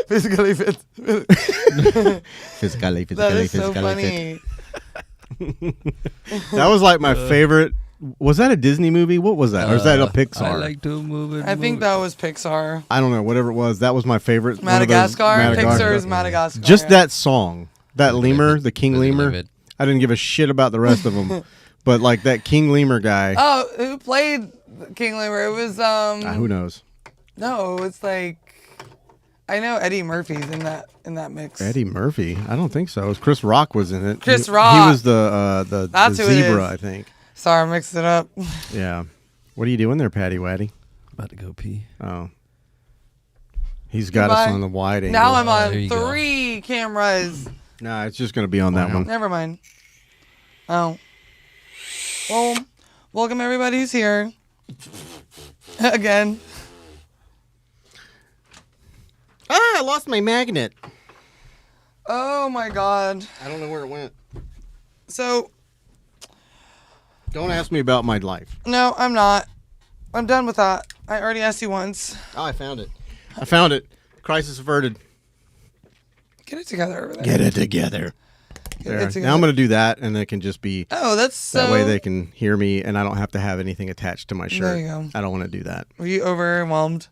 Physically fit. Physically, That is so physically funny. That was like my favorite. Was that a Disney movie? What was that? Or is that a Pixar? I like to move it. I think that was Pixar. I don't know. Whatever it was, that was my favorite. Madagascar. Pixar's Madagascar. Just that song. That lemur, the King Physically Lemur. fit. I didn't give a shit about the rest of them. But like that King Lemur guy. Oh, who played King Lemur? It was Who knows? No, it's like I know Eddie Murphy's in that mix. Eddie Murphy? I don't think so. It was Chris Rock was in it. Chris He Rock. was the That's who it zebra, is. I think. Sorry, I mixed it up. Yeah. What are you doing there, Patty Waddy? About to go pee. Oh. He's got us Goodbye. on the wide angle. Now I'm there on you go. 3 cameras. Nah, it's just going to be on that one. Never mind. Oh. Well, welcome everybody who's here. Again. Ah, I lost my magnet. Oh my god. I don't know where it went. So, Don't ask me about my life. no, I'm not. I'm done with that. I already asked you once. Oh, I found it. I found it. Crisis averted. Get it together over there. Get it together. Get There. it together. Now I'm going to do that, and it can just be Oh, that's so... that way they can hear me, and I don't have to have anything attached to my shirt. There you go. I don't want to do that. Were you overwhelmed?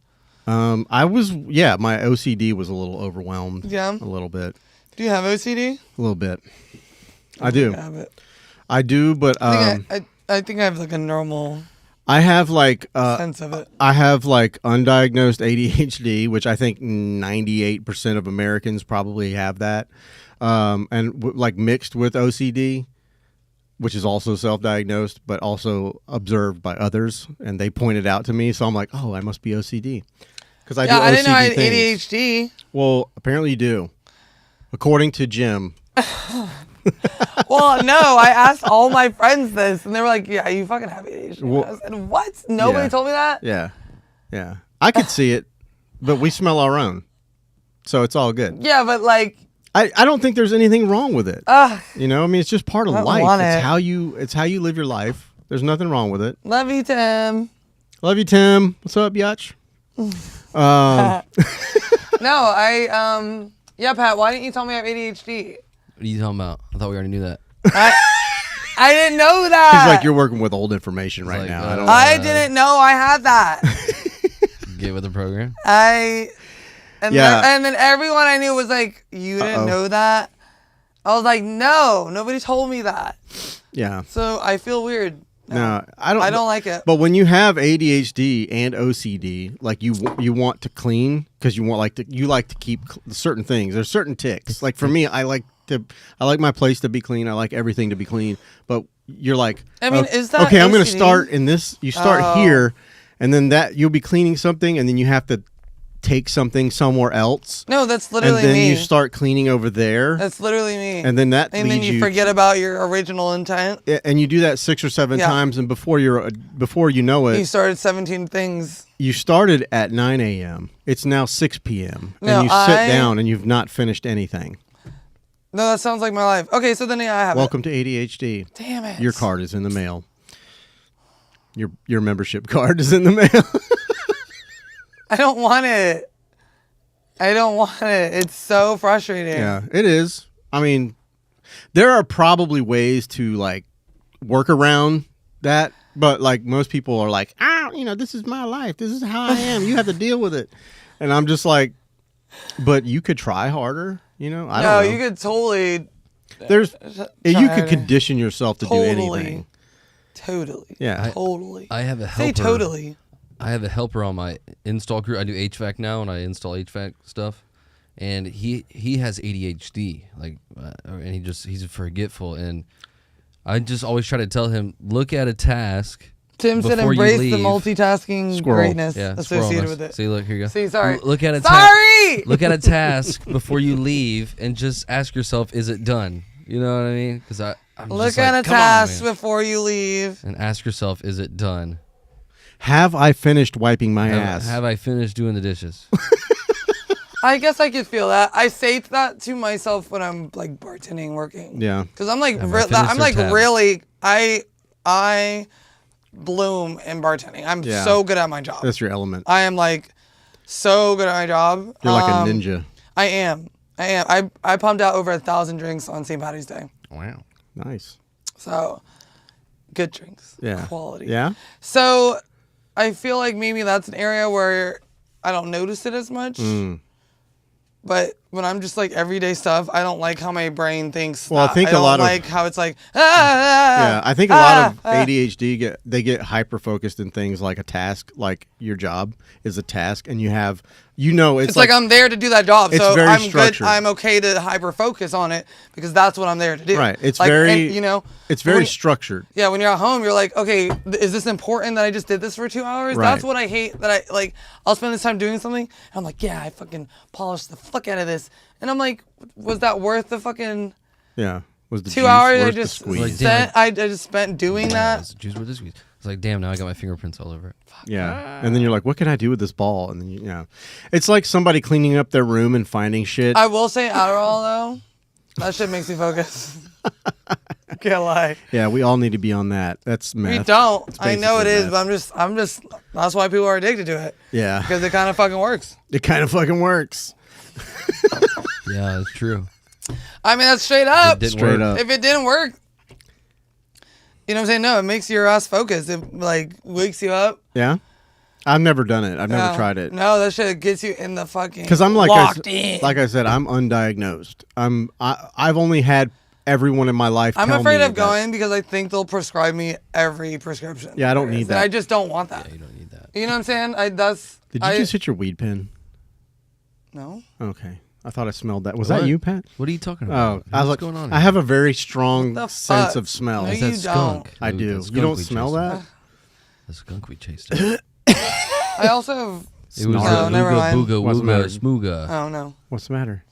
I was, yeah, my OCD was a little overwhelmed. Yeah? A little bit. Do you have OCD? A little bit. I do. I have it. I do, but I think I have like a normal I have like sense of it. I have like undiagnosed ADHD, which I think 98% of Americans probably have that, and like mixed with OCD, which is also self-diagnosed, but also observed by others, and they pointed out to me. So I'm like, oh, I must be OCD because I do OCD I didn't know I had things. ADHD. Well, apparently you do, according to Jim. Well, no, I asked all my friends this, and they were like, "Yeah, you fucking have ADHD." Well, I said, "What? Nobody yeah. told me that." Yeah, yeah, I could see it, but we smell our own, so it's all good. Yeah, but like, I don't think there's anything wrong with it. You know, I mean, it's just part of I don't life. want It's it. how you live your life. There's nothing wrong with it. love you, Tim. Love you, Tim. What's up, Yatch? No, yeah, Pat. Why didn't you tell me I have ADHD? What are you talking about? I thought we already knew that. I didn't know that. He's like, you're working with old information right like, now. I didn't know I had that. Get with the program. Yeah. And then everyone I knew was like, "You didn't know that?" I was like, "No, nobody told me that." Yeah. So I feel weird. No, I don't like it. But when you have ADHD and OCD, like you want to clean because you like to keep certain things. There's certain ticks. Like for me, I like my place to be clean. I like everything to be clean. But you're like, I mean, is that okay? I'm going to OCD? start in this. You start here, and then that you'll be cleaning something, and then you have to take something somewhere else. No, that's literally and then me. you start cleaning over there. That's literally me. And then that and then leads you forget about your original intent. and you do that 6 or 7 times, and before you know it, You started 17 things. you started at 9 a.m. It's now 6 p.m. No, and you sit down and you've not finished anything. No, that sounds like my life. Okay, so then I have Welcome to ADHD. Damn it. Your card is in the mail. Your membership card is in the mail. I don't want it. I don't want it. It's so frustrating. Yeah, it is. I mean, there are probably ways to like work around that, but like most people are like, this is my life. This is how I am. You have to deal with it. And I'm just like, but you could try harder. I don't know. You could totally. You could condition yourself to do anything. Totally. Yeah. Totally. I have a helper. Say totally. I have a helper on my install crew. I do HVAC now, and I install HVAC stuff. And he has ADHD, and he's forgetful. And I just always try to tell him, look at a task. Tim said embrace the multitasking greatness Yeah, associated with it. See, look, here you go. See, sorry. Look at a look at a task before you leave, and just ask yourself, is it done? You know what I mean? Because I'm look just at like, a task before you leave, and ask yourself, is it done? Have I finished wiping my ass? Have I finished doing the dishes? I guess I could feel that. I say that to myself when I'm like bartending, working. Yeah. Because I'm like, really, I bloom in bartending. I'm so good at my job. That's your element. I am like so good at my job. You're like a ninja. I am. I pumped out over 1,000 drinks on St. Patty's Day. Wow. Nice. So good drinks. Yeah. Quality. Yeah. So I feel like maybe that's an area where I don't notice it as much. But when I'm just like everyday stuff, I don't like how my brain thinks. Well, I think a lot of how it's like. Yeah, I think a lot of ADHD get hyper focused in things like a task, like your job is a task, and you have it's like I'm there to do that job, so very I'm structured. good. I'm okay to hyper focus on it because that's what I'm there to do. Right. It's like, very it's very when, structured. Yeah, when you're at home, you're like, okay, is this important that I just did this for 2 hours? Right. That's what I hate. That I like. I'll spend this time doing something. And I'm like, yeah, I fucking polished the fuck out of this, and I'm like, was that worth the fucking? Yeah. Was the 2 hours I just squeeze? spent? I just spent doing that. It's juice worth the squeeze. It's like, damn, now I got my fingerprints all over it. Yeah. And then you're like, what can I do with this ball? And then it's like somebody cleaning up their room and finding shit. I will say Adderall though. That shit makes me focus. Can't lie. Yeah, we all need to be on that. That's meth. We don't. It's I know it is, meth. but I'm just. That's why people are addicted to it. Yeah. Because it kind of fucking works. It kind of fucking works. Yeah, it's true. I mean, that's straight up. Straight up. If it didn't work, you know what I'm saying? No, it makes your ass focus. It like wakes you up. Yeah. I've never done it. I've never tried it. No, that shit gets you in the fucking. Because I'm like like I said, I'm undiagnosed. I've only had everyone in my life. I'm tell afraid me of going because I think they'll prescribe me every prescription. Yeah, I don't need that. And I just don't want that. Yeah, you don't need that. You know what I'm saying? Did you just hit your weed pen? No. Okay. I thought I smelled that. Was that you, Pat? What are you talking about? Oh, I was What's like, going on? I have a very strong What the sense fuck? of smell. No, It's you that skunk. I That do. skunk You don't we smell chased. that? The skunk we chased. I also have. It was No, never mind. Booga, What's the matter? wooga, smooga. Oh no. What's the matter?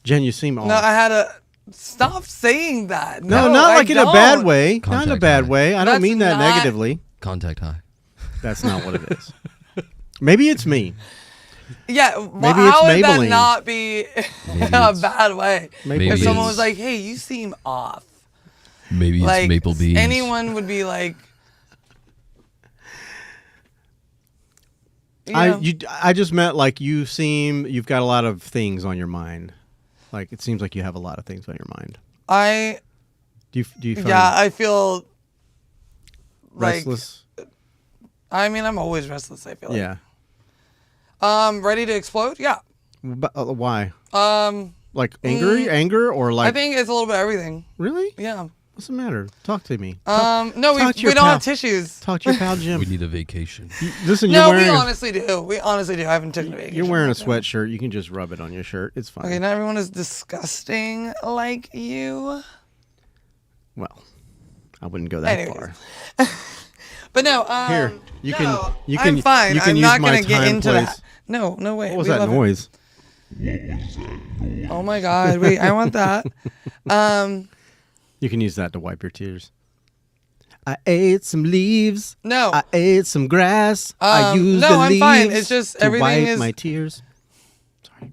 Jen, you seem off. No, I had a. Stop saying that. No, not like in a bad way. Not in a Contact bad high. way. I don't That's mean that not- negatively. Contact high. That's not what it is. Maybe it's me. Yeah, well, Maybe it's how would that Maybelline. not be in a bad way? Maybe If it's- someone was like, "Hey, you seem off," Maybe it's like maple beans. anyone would be like, you know, I just meant like you've got a lot of things on your mind. Like it seems like you have a lot of things on your mind. Do you find I feel like restless? I mean, I'm always restless. I feel like. Yeah. Ready to explode? Yeah. But, why? Um, Like anger or like I think it's a little bit of everything. really? Yeah. What's the matter? Talk to me. No, talk to your we don't pal. have tissues. Talk to your pal Jim. We need a vacation. Listen, No, you're we wearing honestly do. We honestly do. I haven't taken a vacation. you're wearing a yet. sweatshirt. You can just rub it on your shirt. It's fine. Okay, not everyone is disgusting like you. Well, I wouldn't go that Anyways. far. But no, Here, you can- no, you can- I'm fine. you can I'm use not my gonna get time, into place. that. No way. What was We that love it. noise? Oh my God! Wait, I want that. You can use that to wipe your tears. I ate some leaves. No. I ate some grass. I used no, the I'm leaves fine. It's just to everything wipe is- my tears. Sorry.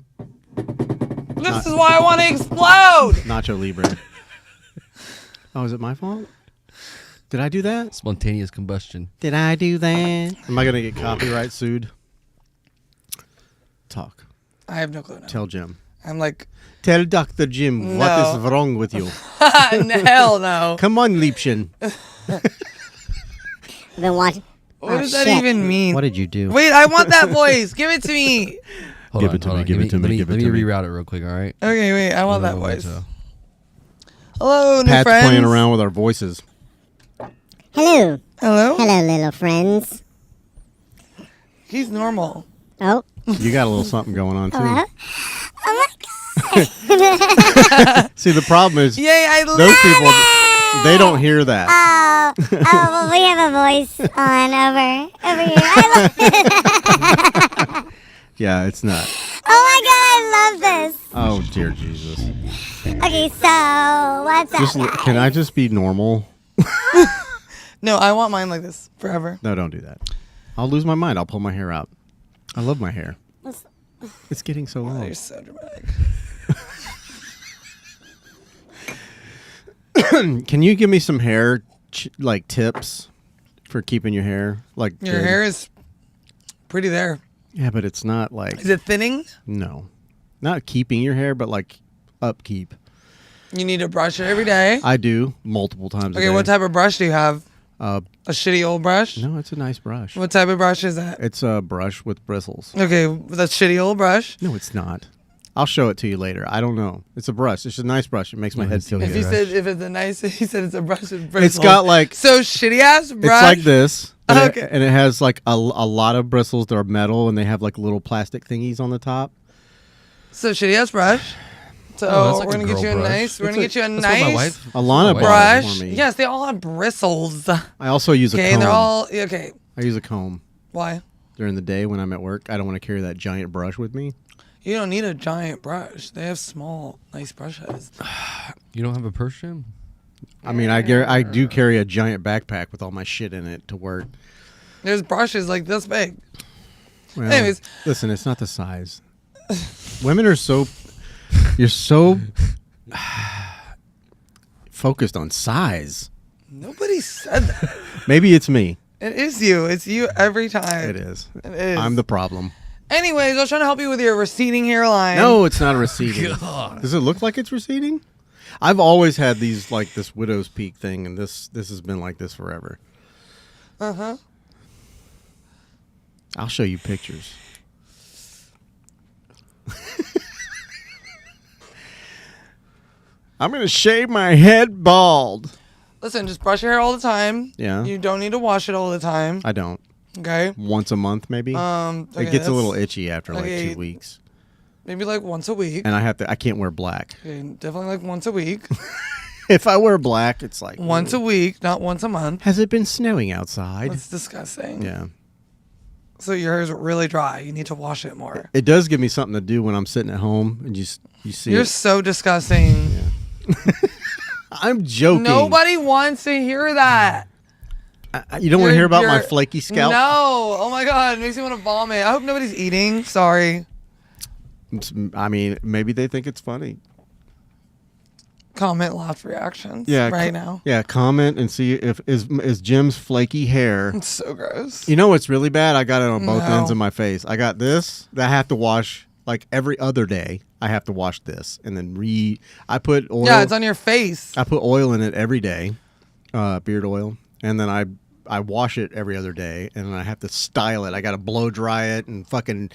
This is why I want to explode. Nacho Libre. Oh, is it my fault? Did I do that? Spontaneous combustion. Did I do that? Am I going to get copyright sued? Talk. I have no clue. No. Tell Jim. I'm like, tell Dr. Jim what is wrong with you. hell no. Come on, Liebchen. Been watching. What does that even mean? What did you do? Wait, I want that voice. Give it to me. Give it to me. Give it to me. Let me reroute it real quick. All right. Okay, wait. I want that voice. Hello, new Pat's friends. playing around with our voices. Hello. Hello. Hello, little friends. He's normal. Oh. You got a little something going on too. Hello. Oh my God. See, the problem is Yay! I love those people. They don't hear that. Well, we have a voice on over here. I love Yeah, it's not. Oh my God, I love this. Oh dear Jesus. Okay, so what's up? Can I just be normal? No, I want mine like this forever. No, don't do that. I'll lose my mind. I'll pull my hair out. I love my hair. It's getting so long. You're so dramatic. Can you give me some hair tips for keeping your hair Your hair is pretty there. Yeah, but it's not like. Is it thinning? No, not keeping your hair, but like upkeep. You need to brush it every day. I do multiple times. Okay, a day. what type of brush do you have? A shitty old brush? No, it's a nice brush. What type of brush is that? It's a brush with bristles. Okay, that shitty old brush. No, it's not. I'll show it to you later. I don't know. It's a brush. It's a nice brush. It makes my head feel good. He said it's a brush with bristles. It's got like so shitty ass brush. It's like this. And Okay. and it has like a lot of bristles that are metal, and they have like little plastic thingies on the top. So shitty ass brush. So that's like we're a gonna get you a girl nice. brush. We're gonna get you a That's what my nice wife. Alana bought it brush. for me. Yes, they all have bristles. I also use a comb. Okay, and they're all okay. I use a comb Why? during the day when I'm at work. I don't want to carry that giant brush with me. You don't need a giant brush. They have small, nice brushes. You don't have a purse, Jim? I mean, I do carry a giant backpack with all my shit in it to work. There's brushes like this big. Well, Anyways. listen, it's not the size. Women are so. You're so focused on size. Nobody said that. Maybe it's me. It is you. It's you every time. It is. It is. I'm the problem. Anyways, I was trying to help you with your receding hairline. No, it's not receding. Does it look like it's receding? I've always had these like this widow's peak thing, and this has been like this forever. Uh-huh. I'll show you pictures. I'm gonna shave my head bald. Listen, just brush your hair all the time. Yeah. You don't need to wash it all the time. I don't. Okay. Once a month, maybe. Okay, it gets a little that's- itchy after like okay. 2 weeks, Maybe like once a week. and I can't wear black. Okay, definitely like once a week. If I wear black, it's like Once a week, not once a month. Has it been snowing outside? That's disgusting. Yeah. So your hair's really dry. You need to wash it more. It does give me something to do when I'm sitting at home and you see You're it. so disgusting. I'm joking. Nobody wants to hear that. You don't want to hear about my You're- flaky scalp? No. Oh my God. It makes me want to vomit. I hope nobody's eating. Sorry. I mean, maybe they think it's funny. Comment lots reactions Yeah, right now. Yeah, comment and see if is Jim's flaky hair. It's so gross. You know what's really bad? I got it on both No. ends of my face. I got this that I have to wash like every other day. I have to wash this and then I put oil. Yeah, it's on your face. I put oil in it every day, beard oil, and then I wash it every other day, and then I have to style it. I got to blow dry it and fucking.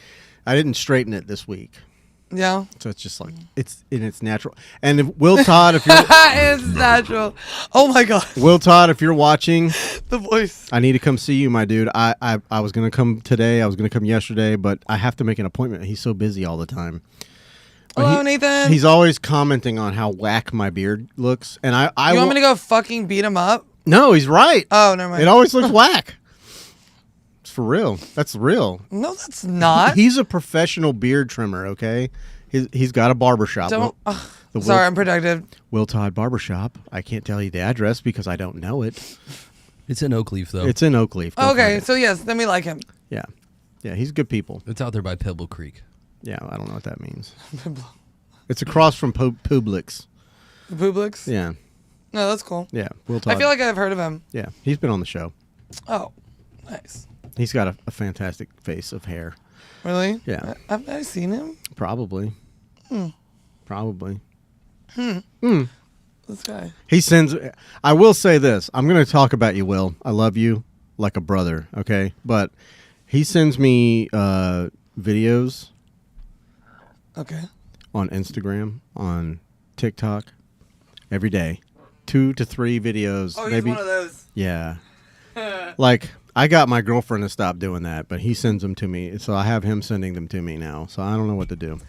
I didn't straighten it this week. Yeah. So it's just like it's natural. And if Will Todd, if you're It's natural. Oh my God. Will Todd, if you're watching, The voice. I need to come see you, my dude. I was gonna come today. I was gonna come yesterday, but I have to make an appointment. He's so busy all the time. But Hello, Nathan. He's always commenting on how whack my beard looks, and I You want me to go fucking beat him up? No, he's right. Oh, never mind. It always looks whack. It's for real. That's real. No, that's not. He's a professional beard trimmer. Okay, he's got a barbershop. Don't. The Sorry, I'm protected. Will Todd Barbershop. I can't tell you the address because I don't know it. It's in Oakleaf, though. It's in Oakleaf. Go Okay, find it. so yes, then we like him. Yeah, he's good people. It's out there by Pebble Creek. Yeah, I don't know what that means. It's across from Publix. The Publix? Yeah, No, that's cool. yeah. Will Todd. I feel like I've heard of him. Yeah, he's been on the show. Oh, nice. He's got a fantastic face of hair. Really? Yeah. Have I seen him? Probably. Probably. This guy. He sends. I will say this. I'm going to talk about you, Will. I love you like a brother. Okay, but he sends me videos. Okay. On Instagram, on TikTok, every day, 2 to 3 videos. Oh, maybe. he's one of those. Yeah. Like I got my girlfriend to stop doing that, but he sends them to me, so I have him sending them to me now. So I don't know what to do.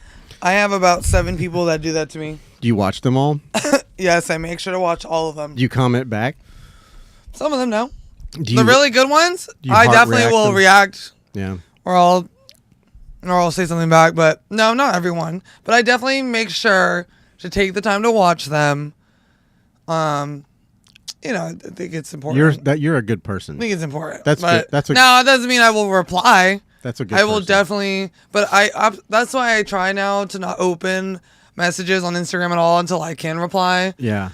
I have about 7 people that do that to me. Do you watch them all? Yes, I make sure to watch all of them. Do you comment back? Some of them, no. Do The really good ones, I definitely will react. Yeah. Or I'll say something back, but no, not everyone. But I definitely make sure to take the time to watch them. I think it's important. You're a good person. I think it's important. That's but good. no, it doesn't mean I will reply. That's a good. I will person. definitely, but that's why I try now to not open messages on Instagram at all until I can reply. Yeah.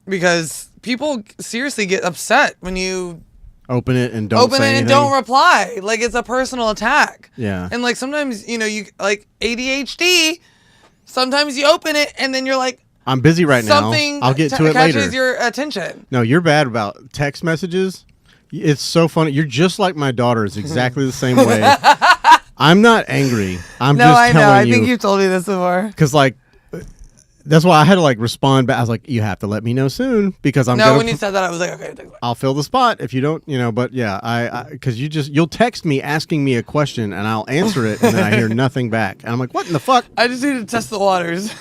Because people seriously get upset when you open it and don't say anything. Don't reply. Like it's a personal attack. Yeah. And like sometimes you like ADHD. Sometimes you open it and then you're like, I'm busy right now. Something I'll get to it later. catches your attention. No, you're bad about text messages. It's so funny. You're just like my daughter. Is exactly the same way. I'm not angry. I'm just telling you. I think you've told me this before. Because that's why I had to respond back. I was like, you have to let me know soon because I'm. No, when you said that, I was like, okay. I'll fill the spot if you don't, But yeah, because you'll text me asking me a question and I'll answer it and then I hear nothing back and I'm like, what in the fuck? I just need to test the waters.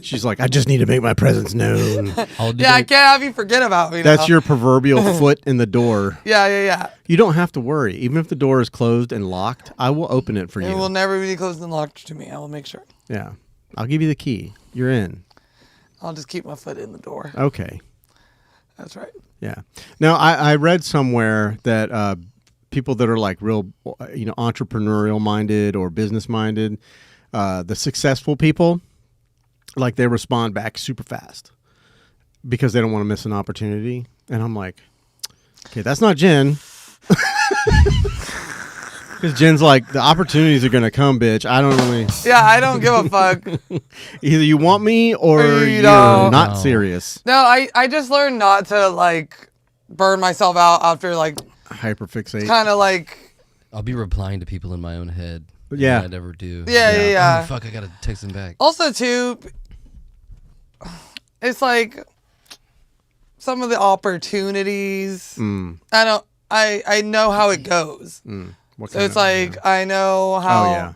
She's like, I just need to make my presence known. I can't have you forget about me. That's your proverbial foot in the door. Yeah. You don't have to worry. Even if the door is closed and locked, I will open it for you. It will never be closed and locked to me. I will make sure. Yeah. I'll give you the key. You're in. I'll just keep my foot in the door. Okay. That's right. Yeah. Now, I read somewhere that people that are real, entrepreneurial minded or business minded, the successful people, they respond back super fast because they don't want to miss an opportunity. And I'm like, okay, that's not Jen. Because Jen's like, the opportunities are going to come, bitch. I don't really. Yeah, I don't give a fuck. Either you want me or you're don't. not serious. No, I just learned not to burn myself out after hyperfixate. Kind of I'll be replying to people in my own head. Yeah. I never do. Yeah. Oh, fuck, I got to text them back. Also, too, it's some of the opportunities. I know how it goes. So it's I know how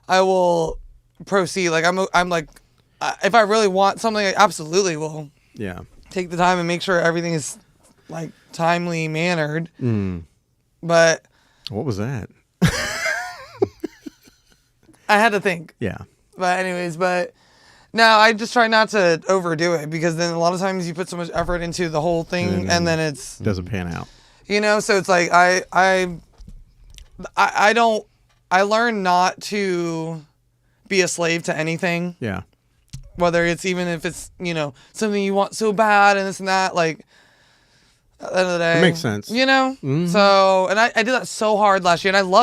I will proceed. I'm if I really want something, I absolutely will. Yeah. Take the time and make sure everything is timely mannered. But what was that? I had to think. Yeah. But anyways, no, I just try not to overdo it because then a lot of times you put so much effort into the whole thing and then it's doesn't pan out. So it's I learned not to be a slave to anything. Yeah. Whether it's even if it's, something you want so bad and this and that, at the end of the day. It makes sense. Mm-hmm. So, and I did that so hard last year and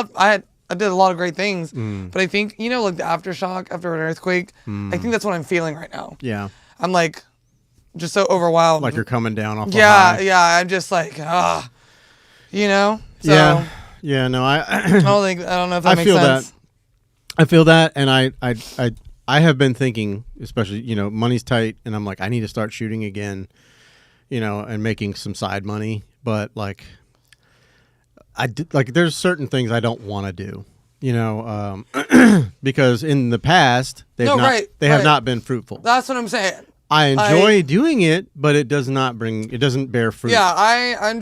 I did a lot of great things, but I think, the aftershock after an earthquake, I think that's what I'm feeling right now. Yeah. I'm just so overwhelmed. Like you're coming down off Yeah. I'm just so. Yeah. Yeah, no, I don't know if that makes sense. I feel that, and I have been thinking, especially money's tight, and I'm like, I need to start shooting again, and making some side money. But there's certain things I don't want to do, because in the past they have not been fruitful. That's what I'm saying. I enjoy doing it, but it doesn't bear fruit. Yeah, I'm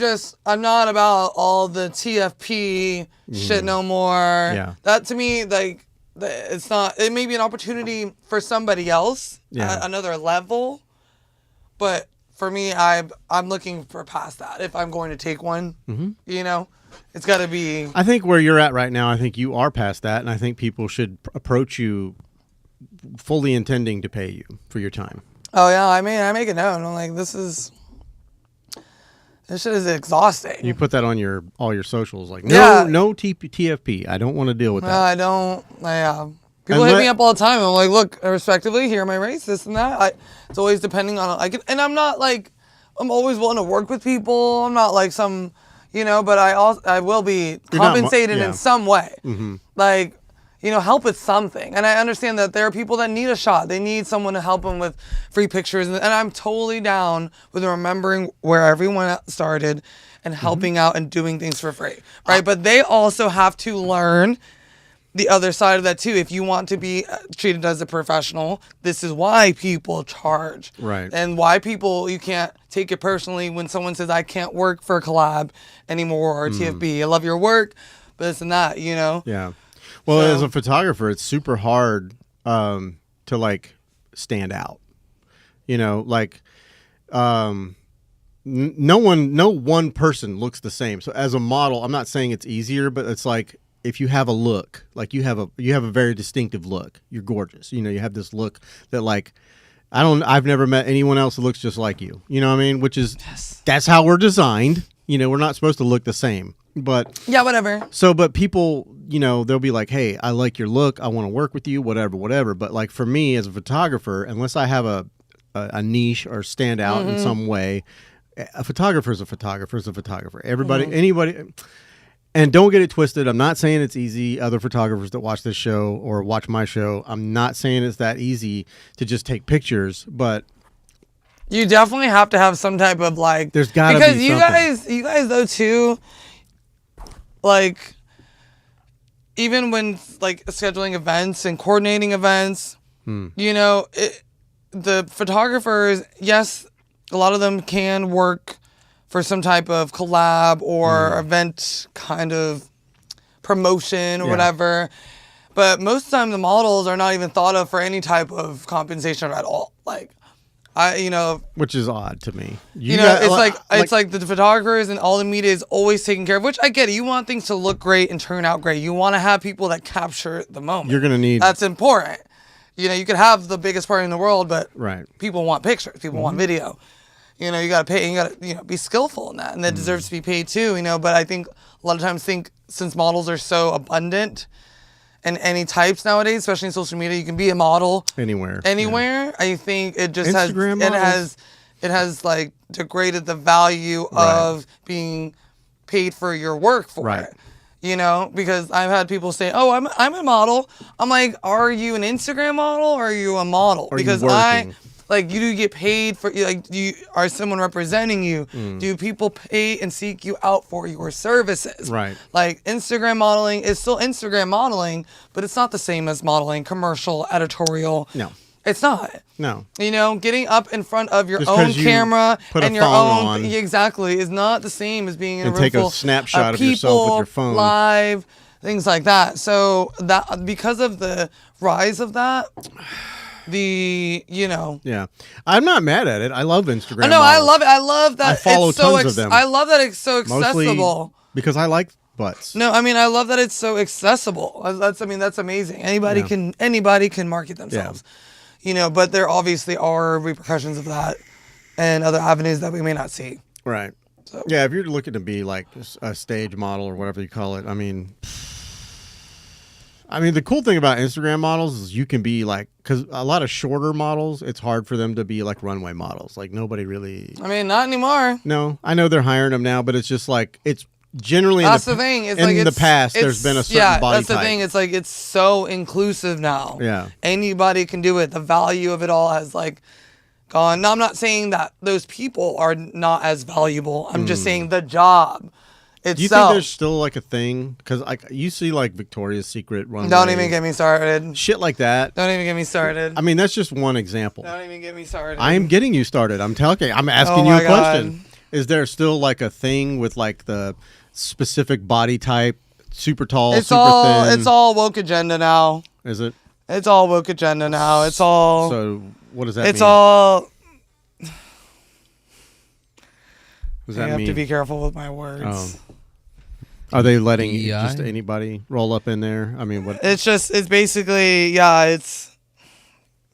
not about all the TFP shit no more. Yeah. That to me, it's not, it may be an opportunity for somebody else at another level, but for me, I'm looking for past that. If I'm going to take one, it's got to be. I think where you're at right now, I think you are past that, and I think people should approach you fully intending to pay you for your time. Oh yeah, I make it known. I'm like, this is This shit is exhausting. You put that on all your socials, like no TFP. I don't want to deal with that. I don't. People hit me up all the time. I'm like, look, respectively, here are my rates, this and that. It's always depending on and I'm not like, I'm always willing to work with people. I'm not like some, but I will be compensated in some way. Mm-hmm. Like, help with something. And I understand that there are people that need a shot. They need someone to help them with free pictures. And I'm totally down with remembering where everyone started and helping out and doing things for free, right? But they also have to learn the other side of that too. If you want to be treated as a professional, this is why people charge. Right. And why you can't take it personally when someone says, I can't work for a collab anymore or TFB. I love your work, but this and that, Yeah. Well, as a photographer, it's super hard to like stand out. No one person looks the same. So as a model, I'm not saying it's easier, but it's like if you have a look, like you have a very distinctive look. You're gorgeous. You have this look that like I've never met anyone else that looks just like you. You know what I mean? Which is that's how we're designed. We're not supposed to look the same. But yeah, whatever. So, but people, they'll be like, "Hey, I like your look. I want to work with you. Whatever." But like for me as a photographer, unless I have a niche or stand out in some way, a photographer is a photographer is a photographer. Anybody, and don't get it twisted. I'm not saying it's easy. Other photographers that watch this show or watch my show, I'm not saying it's that easy to just take pictures, but. You definitely have to have some type of like. There's gotta be something. Because you guys though too. Like, even when like scheduling events and coordinating events, the photographers, yes, a lot of them can work for some type of collab or event kind of promotion or whatever. But most of the time, the models are not even thought of for any type of compensation at all. Like, which is odd to me. It's like the photographers and all the media is always taken care of, which I get it. You want things to look great and turn out great. You want to have people that capture the moment. You're going to need. That's important. You could have the biggest party in the world, but people want pictures. People want video. You got to pay. You got to be skillful in that, and that deserves to be paid too. But I think a lot of times since models are so abundant. And any types nowadays, especially in social media, you can be a model anywhere. Yeah. I think it just Instagram has like degraded the value of being paid for your work for it. Because I've had people say, "Oh, I'm a model." I'm like, "Are you an Instagram model or are you a model?" Because you do get paid for, like, are someone representing you? Do people pay and seek you out for your services? Right. Like, Instagram modeling is still Instagram modeling, but it's not the same as modeling, commercial, editorial. No. It's not. No. Getting up in front of your own camera and your own exactly is not the same as being in a room take full a snapshot of of yourself with your phone. Live, things like that. So that because of the rise of that. Yeah, I'm not mad at it. I love Instagram. No, models. I love it. I love that. I follow tons of them. I love that it's so accessible. Mostly because I like butts. No, I love that it's so accessible. That's amazing. Anybody can market themselves. But there obviously are repercussions of that and other avenues that we may not see. Right. So. Yeah, if you're looking to be like a stage model or whatever you call it, I mean, the cool thing about Instagram models is you can be like, because a lot of shorter models, it's hard for them to be like runway models. Like nobody really. Not anymore. No, I know they're hiring them now, but it's just like it's generally. That's the thing. It's in the past, there's been a certain body that's the type. thing. It's like it's so inclusive now. Yeah, anybody can do it. The value of it all has like gone. Now I'm not saying that those people are not as valuable. I'm just saying the job. Itself. Do you think there's still like a thing? Because like you see like Victoria's Secret runway. Don't even get me started. Shit like that. Don't even get me started. That's just one example. Don't even get me started. I am getting you started. I'm asking you a question. Is there still like a thing with like the specific body type, super tall, super thin? It's all woke agenda now. Is it? It's all woke agenda now. It's all. So what does that mean? It's all. Does that I have mean? to be careful with my words. Oh. Are they letting just anybody roll up in there? What? It's basically, it's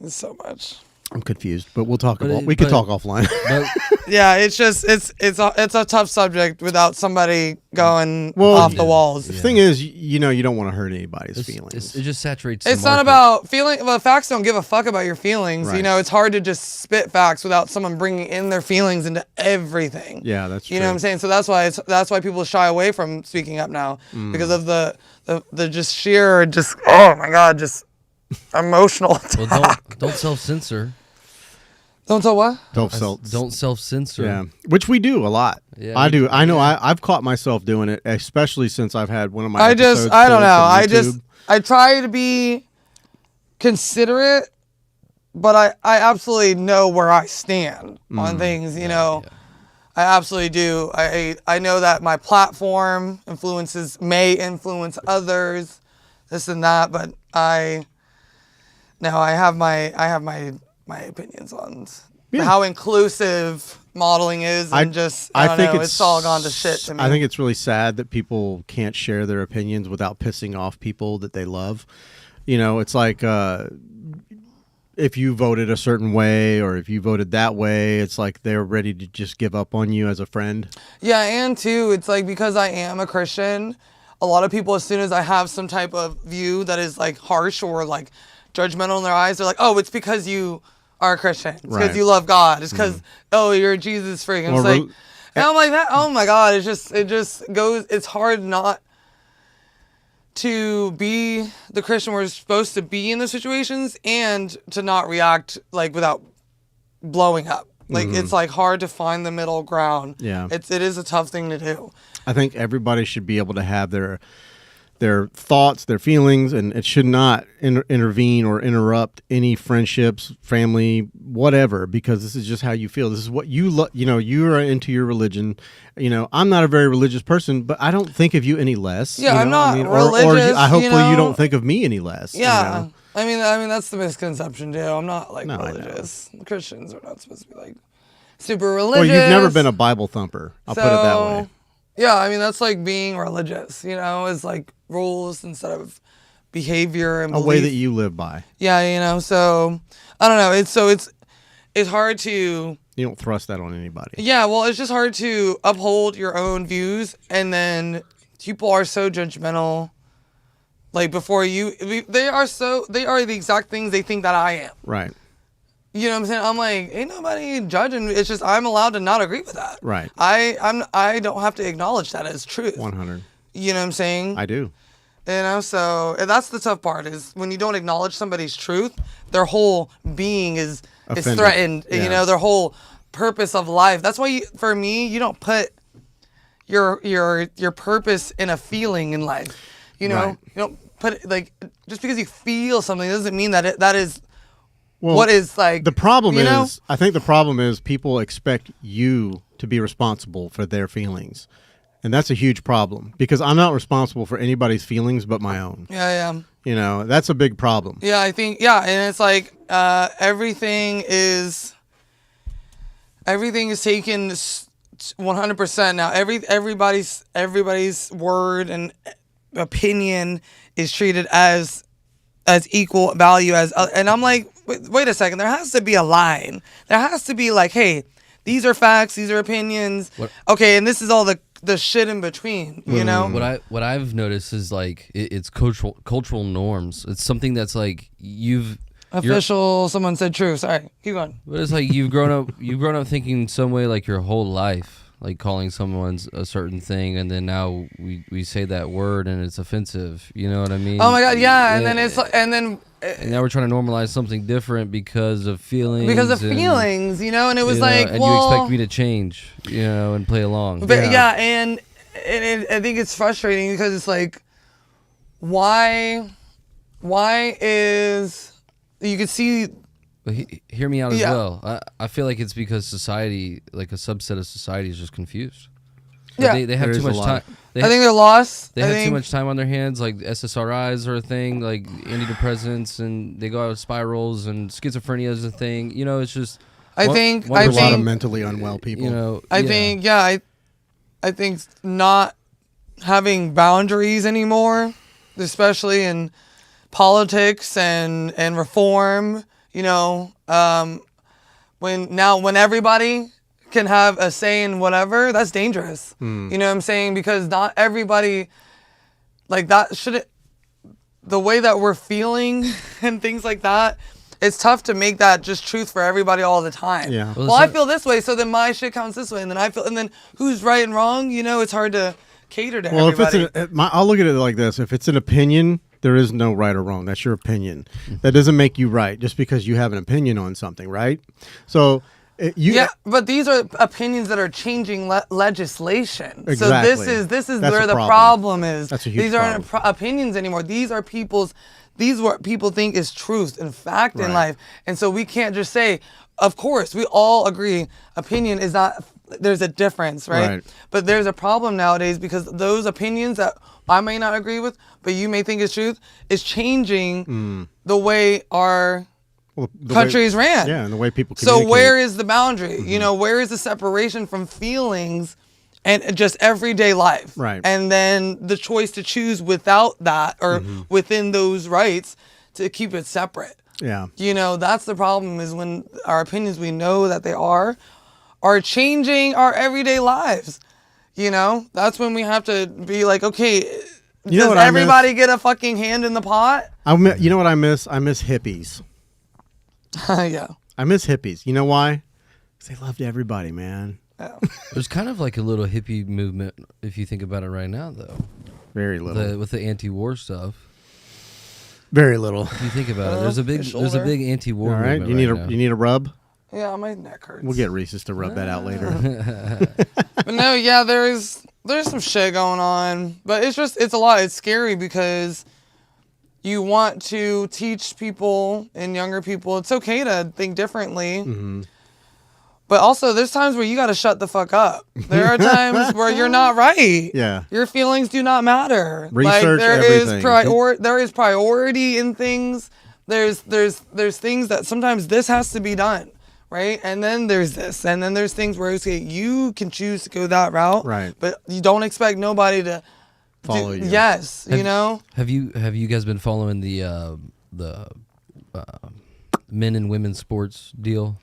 so much. I'm confused, but we'll talk about. We could talk offline. Yeah, it's just it's a tough subject without somebody going off the walls. The thing is, you don't want to hurt anybody's feelings. It just saturates. It's not about feeling. Well, facts don't give a fuck about your feelings. Right. It's hard to just spit facts without someone bringing in their feelings into everything. Yeah, that's true. You know what I'm saying? So that's why people shy away from speaking up now because of the just sheer oh my god, just emotional attack. Well, don't self-censor. Don't tell what? Don't self-censor. Yeah, which we do a lot. Yeah, I do. I know. I've caught myself doing it, especially since I've had one of my. I don't know. I try to be considerate, but I absolutely know where I stand on things. I absolutely do. I know that my platform may influence others, this and that, but I have my opinions on how inclusive modeling is, and I think it's all gone to shit to me. I think it's really sad that people can't share their opinions without pissing off people that they love. It's like if you voted a certain way or if you voted that way, it's like they're ready to just give up on you as a friend. Yeah, and too, it's like because I am a Christian, a lot of people, as soon as I have some type of view that is like harsh or like judgmental in their eyes, they're like, oh, it's because you are a Christian. It's because you love God. It's because, you're a Jesus freak. And and I'm like, that. Oh my God. It just goes, it's hard not to be the Christian we're supposed to be in those situations and to not react like without blowing up. Like it's like hard to find the middle ground. Yeah. It is a tough thing to do. I think everybody should be able to have their thoughts, their feelings, and it should not intervene or interrupt any friendships, family, whatever, because this is just how you feel. This is what you you are into your religion. I'm not a very religious person, but I don't think of you any less. Yeah, I'm not religious. Or hopefully you don't think of me any less. Yeah. I mean that's the misconception too. I'm not like religious. Christians are not supposed to be like super religious. Well, you've never been a Bible thumper. I'll put it that way. Yeah, I mean that's like being religious, is like rules instead of behavior and a way that you live by. Yeah, so I don't know. It's hard to. You don't thrust that on anybody. Yeah, well, it's just hard to uphold your own views, and then people are so judgmental. Like before they are the exact things they think that I am. Right. You know what I'm saying? I'm like, ain't nobody judging. It's just I'm allowed to not agree with that. Right. I don't have to acknowledge that as truth. 100. You know what I'm saying? I do. So that's the tough part is when you don't acknowledge somebody's truth, their whole being is threatened. Yeah. Their whole purpose of life. That's why for me, you don't put your purpose in a feeling in life. Right. You don't put it like just because you feel something doesn't mean that that is. Well, what is like the problem is? I think the problem is people expect you to be responsible for their feelings, and that's a huge problem because I'm not responsible for anybody's feelings but my own. Yeah. That's a big problem. Yeah, I think and it's like everything is taken 100% now. Everybody's word and opinion is treated as equal value as, and I'm like, wait a second, there has to be a line. There has to be like, hey, these are facts, these are opinions. Okay, and this is all the shit in between, What I've noticed is like it's cultural norms. It's something that's like someone said true. Sorry, keep going. But it's like you've grown up thinking some way like your whole life. Like calling someone's a certain thing, and then now we say that word and it's offensive. You know what I mean? Oh my God, yeah. And then it's and now we're trying to normalize something different because of feelings. And it was like, and you expect me to change, and play along. But and I think it's frustrating because it's like, why is you could see. But hear me out as well. I feel like it's because society, like a subset of society, is just confused. Yeah, they have too much time. I think they're lost. They have too much time on their hands. Like SSRIs are a thing. Like antidepressants, and they go out of spirals. And schizophrenia is a thing. It's just. I think a lot of mentally unwell people. I think not having boundaries anymore, especially in politics and reform. You know, when everybody can have a say in whatever, that's dangerous. You know what I'm saying? Because not everybody, like that shouldn't, the way that we're feeling and things like that, it's tough to make that just truth for everybody all the time. Yeah. Well, I feel this way, so then my shit counts this way, and then who's right and wrong? You know, it's hard to cater to everybody. I'll look at it like this: if it's an opinion, there is no right or wrong. That's your opinion. That doesn't make you right just because you have an opinion on something, right? So. But these are opinions that are changing legislation. Exactly. So this is where the problem is. That's a huge These aren't opinions anymore. These are what people think is truth and fact in life. And so we can't just say, of course, we all agree opinion is not, there's a difference, right? But there's a problem nowadays because those opinions that I may not agree with, but you may think is truth, is changing the way our countries ran. Yeah, and the way people communicate. So where is the boundary? You know, where is the separation from feelings and just everyday life? Right. And then the choice to choose without that or within those rights to keep it separate. Yeah. You know, that's the problem is when our opinions, we know that they are changing our everyday lives. You know, that's when we have to be like, okay, does everybody get a fucking hand in the pot? You know what I miss? I miss hippies. Yeah. I miss hippies. You know why? Because they loved everybody, man. Yeah. There's kind of like a little hippie movement if you think about it right now, though. Very little. With the anti-war stuff. Very little. If you think about it, there's a big anti-war All right, movement you need a rub? Yeah, my neck hurts. We'll get Reese's to rub that out later. But no, yeah, there's some shit going on, but it's a lot. It's scary because you want to teach people and younger people it's okay to think differently. But also, there's times where you got to shut the fuck up. There are times where you're not right. Yeah. Your feelings do not matter. Research everything. There is priority in things. There's things that sometimes this has to be done, right? And then there's this, and then there's things where you can choose to go that route, right? But you don't expect nobody to follow you. Yes, you know. Have you guys been following the men and women sports deal?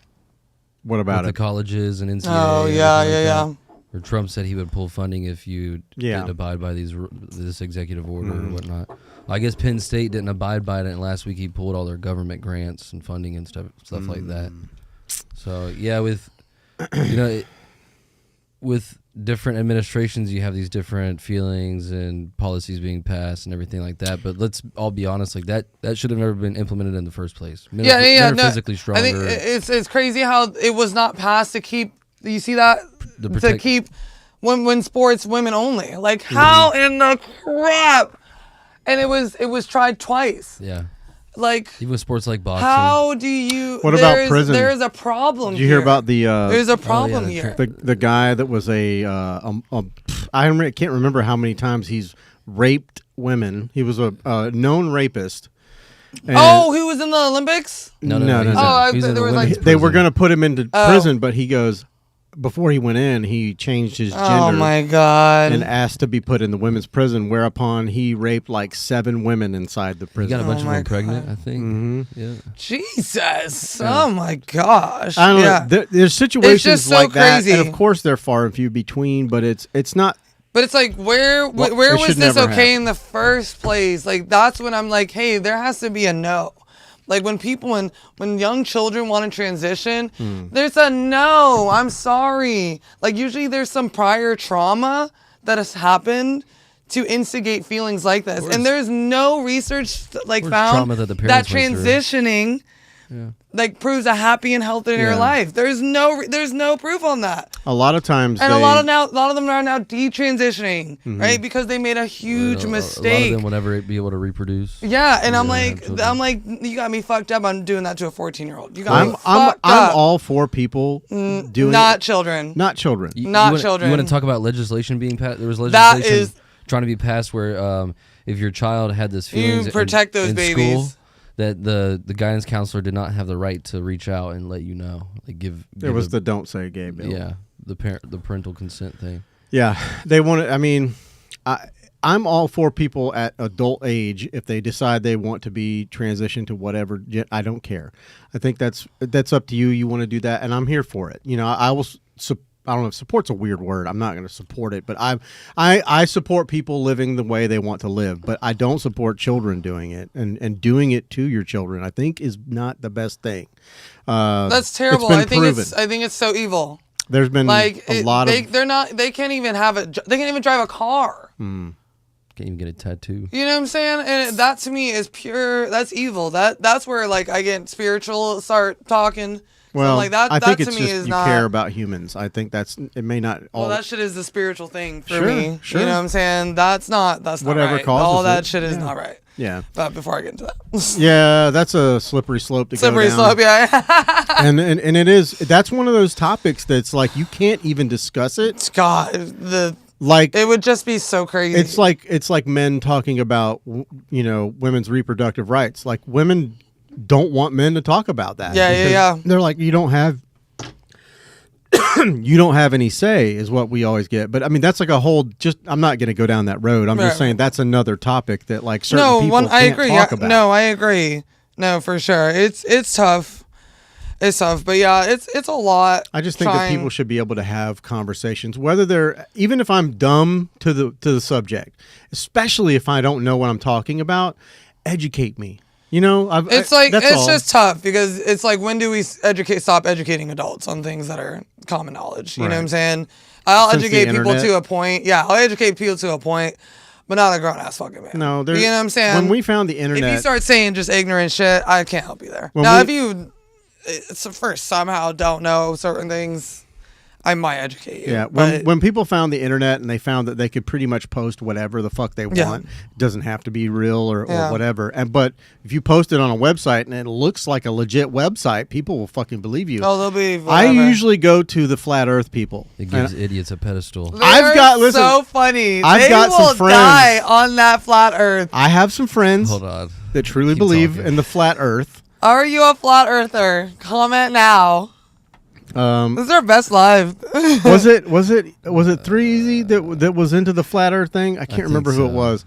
What about with the colleges and NCAA? Oh yeah. Where Trump said he would pull funding if you didn't abide by this executive order or whatnot. I guess Penn State didn't abide by it, and last week he pulled all their government grants and funding and stuff like that. So yeah, with with different administrations, you have these different feelings and policies being passed and everything like that. But let's all be honest, like that should have never been implemented in the first place. Men are physically stronger. I think it's crazy how it was not passed to keep. You see that to keep when sports women only. Like how in the crap? And it was tried twice. Yeah. Like even with sports like boxing. How do you? What about prison? There is a problem. Did you hear about the? There's a problem here. The guy that was I can't remember how many times he's raped women. He was a known rapist. Who was in the Olympics? No. They were going to put him into prison, but he goes. Before he went in, he changed his gender. Oh my God! And asked to be put in the women's prison. Whereupon he raped like 7 women inside the prison. He got a bunch of them pregnant, I think. Mm-hmm. Yeah. Jesus! Yeah. Oh my gosh! I don't know. There's situations like crazy. that, and of course they're far and few between. But it's not. But it's like where was this okay in the first place? Like that's when I'm like, hey, there has to be a no. Like when young children want to transition, there's a no, I'm sorry. Like usually there's some prior trauma that has happened to instigate feelings like this. And there's no research found that transitioning like proves a happy and healthier life. There's no proof on that. A lot of times, and a lot of them are now detransitioning, right? Because they made a huge mistake. A lot of them will never be able to reproduce. Yeah, and I'm like, you got me fucked up on doing that to a 14-year-old. You got me fucked up. I'm all for people doing not children. Not children. Not children. You want to talk about legislation being passed? There was legislation trying to be passed where if your child had this feelings, you protect those in babies. School, that the guidance counselor did not have the right to reach out and let you know. Like It was the don't say gay bill. Yeah, the parental consent thing. Yeah, they wanted. I mean, I I'm all for people at adult age if they decide they want to be transitioned to whatever. I don't care. I think that's up to you. You want to do that, and I'm here for it. You know, I will. I don't know if support's a weird word. I'm not going to support it, but I support people living the way they want to live, but I don't support children doing it and doing it to your children. I think is not the best thing. That's terrible. I think it's so evil. There's been a lot of they can't even have it. They can't even drive a car. Can't even get a tattoo. You know what I'm saying? And that to me is pure. That's evil. That's where like I get spiritual, start talking. Well, like that, I think it's to me just is you not, care about humans. I think it may not all. Well, that shit is the spiritual thing for Sure, me. sure. You know what I'm saying? That's not Whatever right. causes all that it. shit is not right. Yeah. But before I get into that. Yeah, that's a slippery slope to go down. Slippery slope, yeah. and it is. That's one of those topics that's like you can't even discuss it. God, it would just be so crazy. It's like men talking about women's reproductive rights. Like women don't want men to talk about that. Yeah. They're like you don't have any say is what we always get. But I mean that's like a whole. I'm not going to go down that road. I'm just saying that's another topic that like certain people can't talk about. No, I agree. No, for sure. It's tough. It's tough, but yeah, it's a lot. I just think that people should be able to have conversations, whether they're even if I'm dumb to the subject, especially if I don't know what I'm talking about. Educate me. You know, it's just tough because it's like when do we stop educating adults on things that are common knowledge? You know what I'm saying? I'll educate people to a point. Yeah, I'll educate people to a point, but not a grown ass fucking man. No, you know what I'm saying? When we found the internet, if you start saying just ignorant shit, I can't help you there. If you first somehow don't know certain things, I might educate you. Yeah, when people found the internet and they found that they could pretty much post whatever the fuck they want, it doesn't have to be real or whatever. But if you post it on a website and it looks like a legit website, people will fucking believe you. Oh, they'll be. Whatever. I usually go to the flat Earth people. It gives idiots a pedestal. They're so funny. They will die on that flat Earth. I have some friends that truly believe in the flat Earth. Are you a flat earther? Comment now. This is our best live. was it 3Easy that was into the flat Earth thing? I can't remember who it was.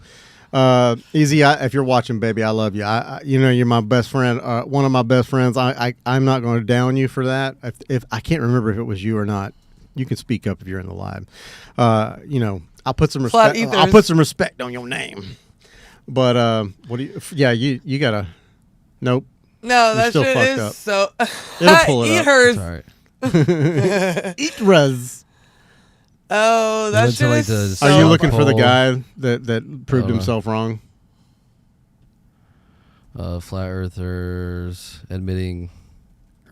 Easy, if you're watching, baby, I love you. You're my best friend. One of my best friends. I'm not going to down you for that. If I can't remember if it was you or not, you can speak up if you're in the live. I'll put some respect. I'll put some respect on your name. But what do you? Yeah, you gotta. Nope. No, that shit is up. So. It'll pull it Eat up. hers. All right. Eat Rez. Oh, that shit is so. Are you looking for the guy that proved himself wrong? Flat earthers admitting.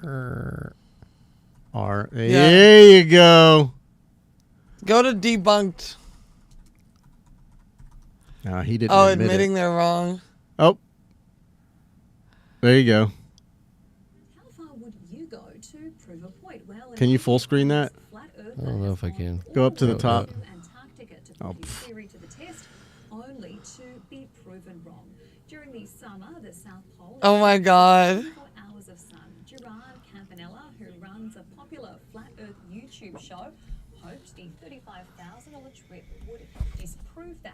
There you go. Go to debunked. No, he didn't. Admitting they're wrong. Oh. There you go. How far would you go to prove a point? Well, can you full screen that? I don't know if I can. Go up to the top. Antarctica to put his theory to the test, only to be proven wrong. During the summer, the South Pole. Oh my God. 4 hours of sun. Gerard Campanella, who runs a popular flat Earth YouTube show, hoped the $35,000 trip would disprove that.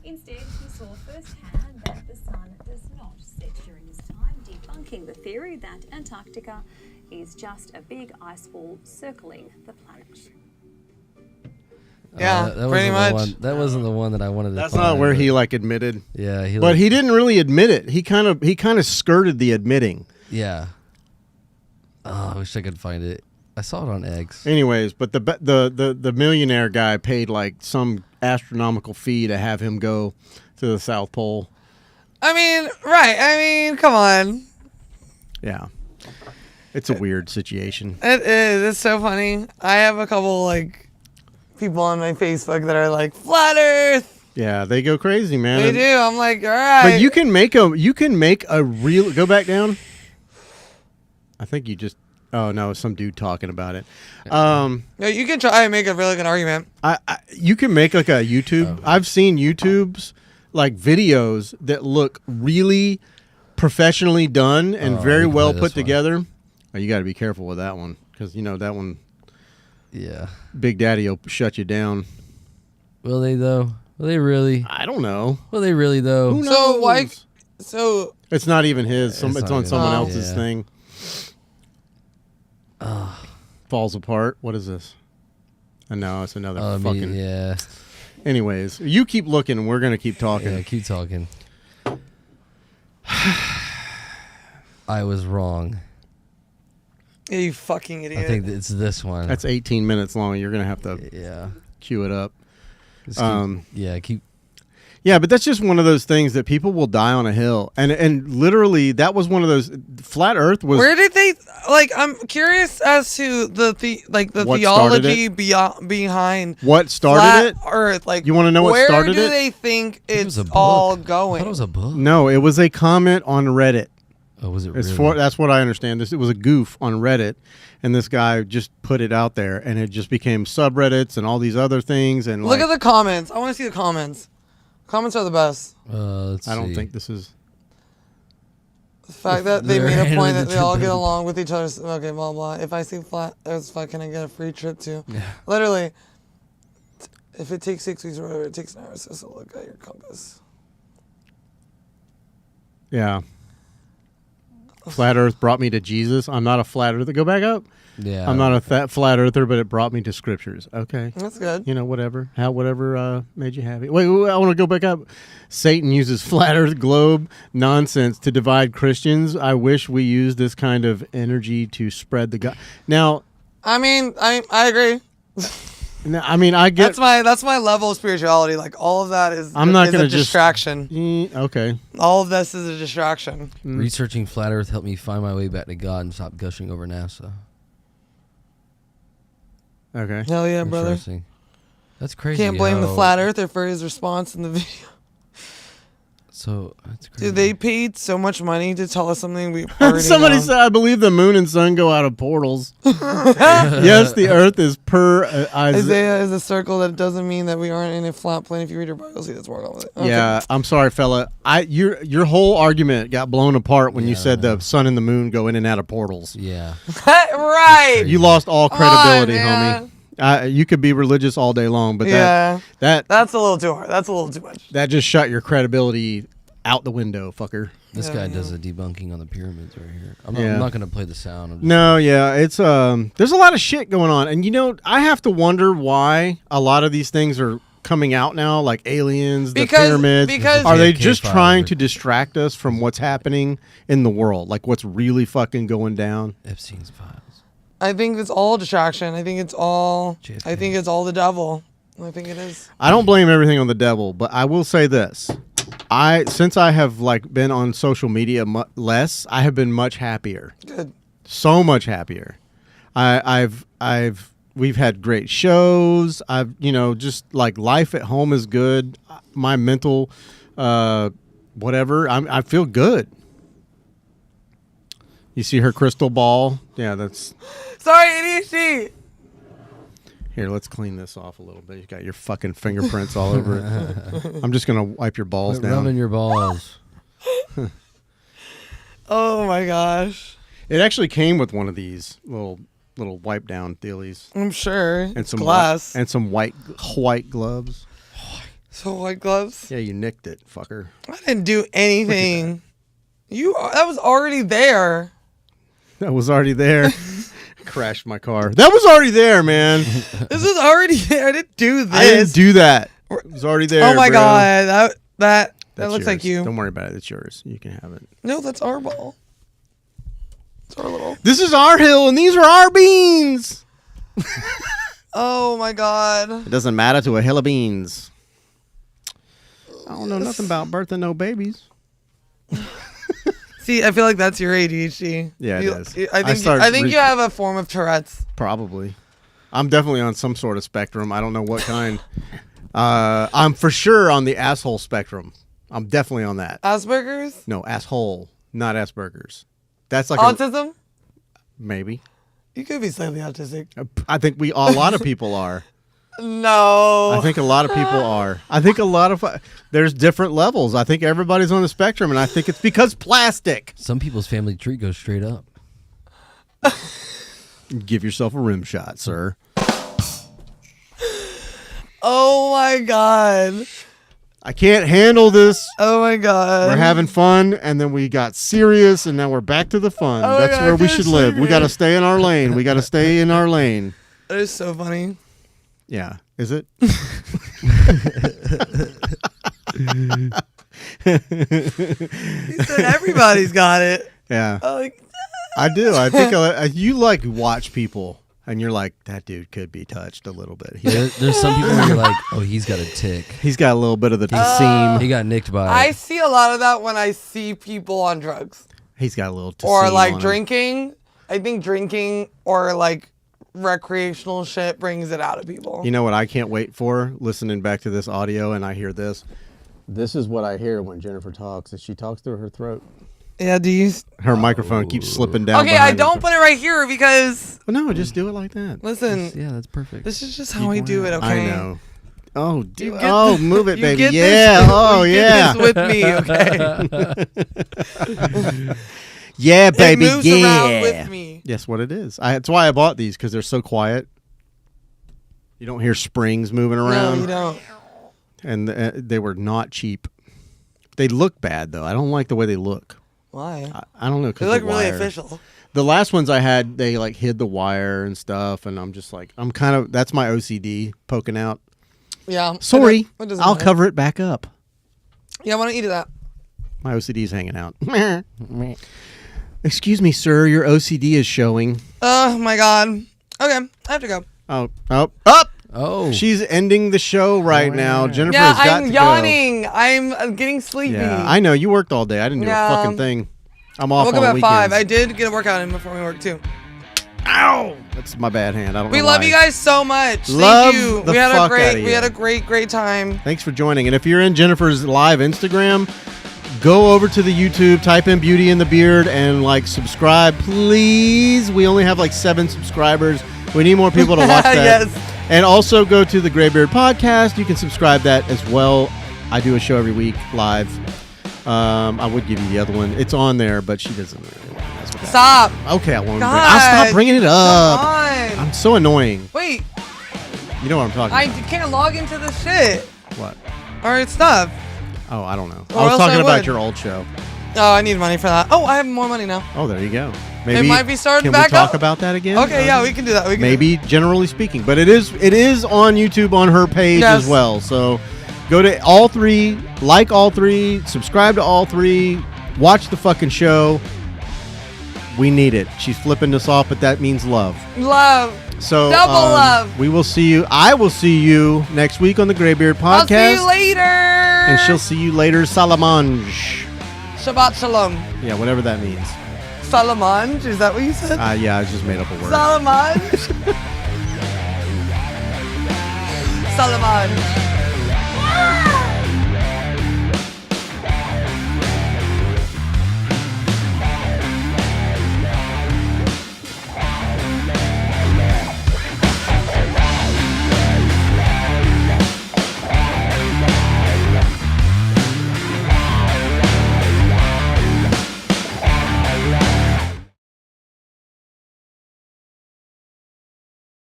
Instead, he saw firsthand that the sun does not set during this time, debunking the theory that Antarctica is just a big ice wall circling the planet. Yeah, pretty much. That wasn't the one that I wanted to. That's not where he admitted. Yeah, he didn't really admit it. He kind of skirted the admitting. Yeah. Oh, I wish I could find it. I saw it on X. Anyways, but the millionaire guy paid like some astronomical fee to have him go to the South Pole. I mean, come on. Yeah. It's a weird situation. It is. It's so funny. I have a couple people on my Facebook that are like flat Earth. Yeah, they go crazy, man. They do. I'm like, all right. But you can make a real. Go back down. I think you just. Oh no, some dude talking about it. No, you can try and make a really good argument. You can make like a YouTube. I've seen YouTube's videos that look really professionally done and very well put together. Oh, you got to be careful with that one because that one. Yeah. Big Daddy will shut you down. Will they though? Will they really? I don't know. Will they really though? Who So why? knows? So It's not even his. It's It's not on even- someone Oh. else's Yeah. thing. Falls apart. What is this? No, it's another fucking. Yeah. Anyways, you keep looking, and we're gonna keep talking. Yeah. Keep talking. I was wrong. yeah, you fucking idiot. I think it's this one. That's 18 minutes long. You're gonna have to yeah. cue it up. Just keep. Yeah, but that's just one of those things that people will die on a hill, and literally that was one of those. Flat Earth was. Where did they like? I'm curious as to the What theology behind what started flat it? Earth. Like, You wanna know what where started do it? they think It was it's a book. all I going? thought it was a book. No, it was a comment on Reddit. Oh, was it It's really? that's what I understand. It was a goof on Reddit, and this guy just put it out there, and it just became subreddits and all these other things. And Look at the comments. I want to see the comments. Comments are the best. Let's I don't see. think this is. The fact that they They're made a handling point the that they all trip get in. along with each other. Okay, blah blah. If I see flat Earth's flat, can I get a free trip too? Yeah. Literally, if it takes 6 weeks or whatever, it takes an hour. So look at your compass. Yeah. Flat Earth brought me to Jesus. I'm not a flat earther. Go back up. Yeah. I'm not a flat earther, but it brought me to scriptures. Okay. That's good. You know, whatever. Whatever made you happy. Wait, I want to go back up. Satan uses flat earth globe nonsense to divide Christians. I wish we used this kind of energy to spread the God. Now, I mean, I agree. I mean, I get. That's my level of spirituality. Like all of that is. I'm not is gonna a just- distraction. Okay. All of this is a distraction. Researching flat Earth helped me find my way back to God and stop gushing over NASA. Okay. Hell yeah, brother. Interesting. That's crazy. Can't blame the how- flat earther for his response in the video. So that's crazy. Dude, they paid so much money to tell us something we already Somebody know. said, I believe the moon and sun go out of portals. Yes, the earth is per Isaiah. Isaiah is a circle. That doesn't mean that we aren't in a flat plane. If you read your Bible, you'll see that's more about it. Okay. Yeah, I'm sorry, fella. Your whole argument got blown apart when you said the sun and the moon go in and out of portals. Yeah. Right. You lost all Come on, credibility, man. homie. You could be religious all day long, but Yeah. that That's a little too hard. That's a little too much. that just shut your credibility out the window, fucker. This Yeah, guy yeah. does a debunking on the pyramids right here. I'm Yeah. not going to play the sound. I'm just- No, yeah, it's there's a lot of shit going on, and you know, I have to wonder why a lot of these things are coming out now, like aliens, the pyramids. because- Are they JFK just files trying are- to distract us from what's happening in the world, like what's really fucking going down? Epstein's files. I think it's all distraction. I think it's all. JFK. I think it's all the devil. I think it is. I don't blame everything on the devil, but I will say this: since I have like been on social media less, I have been much happier. Good. So much happier. We've had great shows. Just like life at home is good. My mental, whatever. I feel good. You see her crystal ball? Yeah, that's. Sorry, ADHD. Here, let's clean this off a little bit. You got your fucking fingerprints all over it. I'm just gonna wipe your balls Quit down. rubbing your balls. Oh my gosh. It actually came with one of these little wipe down dealies I'm sure. and It's some glass. and some white gloves. So white gloves. Yeah, you nicked it, fucker. I didn't do anything. That was already there. That was already there. Crashed my car. That was already there, man. This was already there. I didn't do this. I didn't do that. It was already there. Oh my bro. god. That That's looks like yours. you. Don't worry about it. It's yours. You can have it. No, that's our ball. It's our little. This is our hill, and these are our beans. Oh my god. It doesn't matter to a hill of beans. I don't know nothing about birthing no babies. See, I feel like that's your ADHD. Yeah, it You- is. I think you have a form of Tourette's. Probably. I'm definitely on some sort of spectrum. I don't know what kind. I'm for sure on the asshole spectrum. I'm definitely on that. Asperger's? No, asshole, not Asperger's. That's like Autism? maybe. You could be slightly autistic. I think a lot of people are. No. I think a lot of people are. I think a lot of there's different levels. I think everybody's on the spectrum, and I think it's because plastic. Some people's family tree goes straight up. Give yourself a rim shot, sir. Oh my god. I can't handle this. Oh my god. We're having fun, and then we got serious, and now we're back to the fun. Oh That's God, where we should live. We got to stay in our lane. We got to stay in our lane. That is so funny. Yeah. Is it? He said everybody's got it. Yeah. Like, I do. I think you like watch people, and you're like, that dude could be touched a little bit. There's some people where you're like, oh, he's got a tick. He's got a little bit of the seam. He got nicked by I it. see a lot of that when I see people on drugs He's got a little or seam like on him. drinking. I think drinking or like recreational shit brings it out of people. You know what I can't wait for? Listening back to this audio, and I hear this. This is what I hear when Jennifer talks. Is she talks through her throat. Yeah, do you? Her microphone keeps slipping down. Okay, I behind don't her. put it right here because Well, no, just do it like that. listen, Yeah, that's perfect. this is just how I do it. Okay. I know. Oh, You get move it, you baby. get Yeah. This, Oh, you yeah. Get this with me, okay? Yeah, baby. It moves yeah. around with me. Yes, what it is. That's why I bought these, because they're so quiet. You don't hear springs moving No, around. you don't. And they were not cheap. They look bad, though. I don't like the way they look. Why? I don't know. They look really wire. official. The last ones I had, they like hid the wire and stuff, and I'm just like, that's my OCD poking out. Yeah. Sorry, It doesn't I'll matter. cover it back up. Yeah, why don't you do that? My OCD's hanging out. Excuse me, sir, your OCD is showing. Oh my god. Okay, I have to go. Oh, up! Oh, She's ending the show right now. Jennifer Yeah, has got I'm to yawning. I'm getting sleepy. go. Yeah, I know. You worked all day. I didn't do Yeah. a fucking thing. I'm I off woke on up at weekends. 5. I did get a workout in before we work too. Ow! That's my bad hand. I don't know We love why. you guys so much. Love Thank you. the We had fuck a outta great you. we had a great time. Thanks for joining. And if you're in Jennifer's live Instagram, go over to the YouTube, type in Beauty and the Beard, and like subscribe, please. We only have like 7 subscribers. We need more people to watch that. Yes. And also go to the Graybeard Podcast. You can subscribe that as well. I do a show every week live. I would give you the other one. It's on there, but she doesn't really want to mess with that. Stop. Okay, I won't. God. I'll stop bringing it up. Come on. I'm so annoying. Wait, You know what I'm talking I about. can't log into this shit. What? Or stuff. Oh, I don't know. Or I was else talking I about would. your old show. Oh, I need money for that. Oh, I have more money now. Oh, there you go. Maybe might be starting can back we talk up. about that again? Okay, yeah, we can do that. We can Maybe generally speaking, but it is on YouTube on her page Yes. as well. So go to all 3, like all 3, subscribe to all 3, watch the fucking show. We need it. She's flipping us off, but that means love. Love. So Double love. We will see you. I will see you next week on the Graybeard I'll Podcast. see you later. And she'll see you later. Salamange. Shabbat shalom. Yeah, whatever that means. Salamange? Is that what you said? Yeah, I just made up a word. Salamange? Salamange.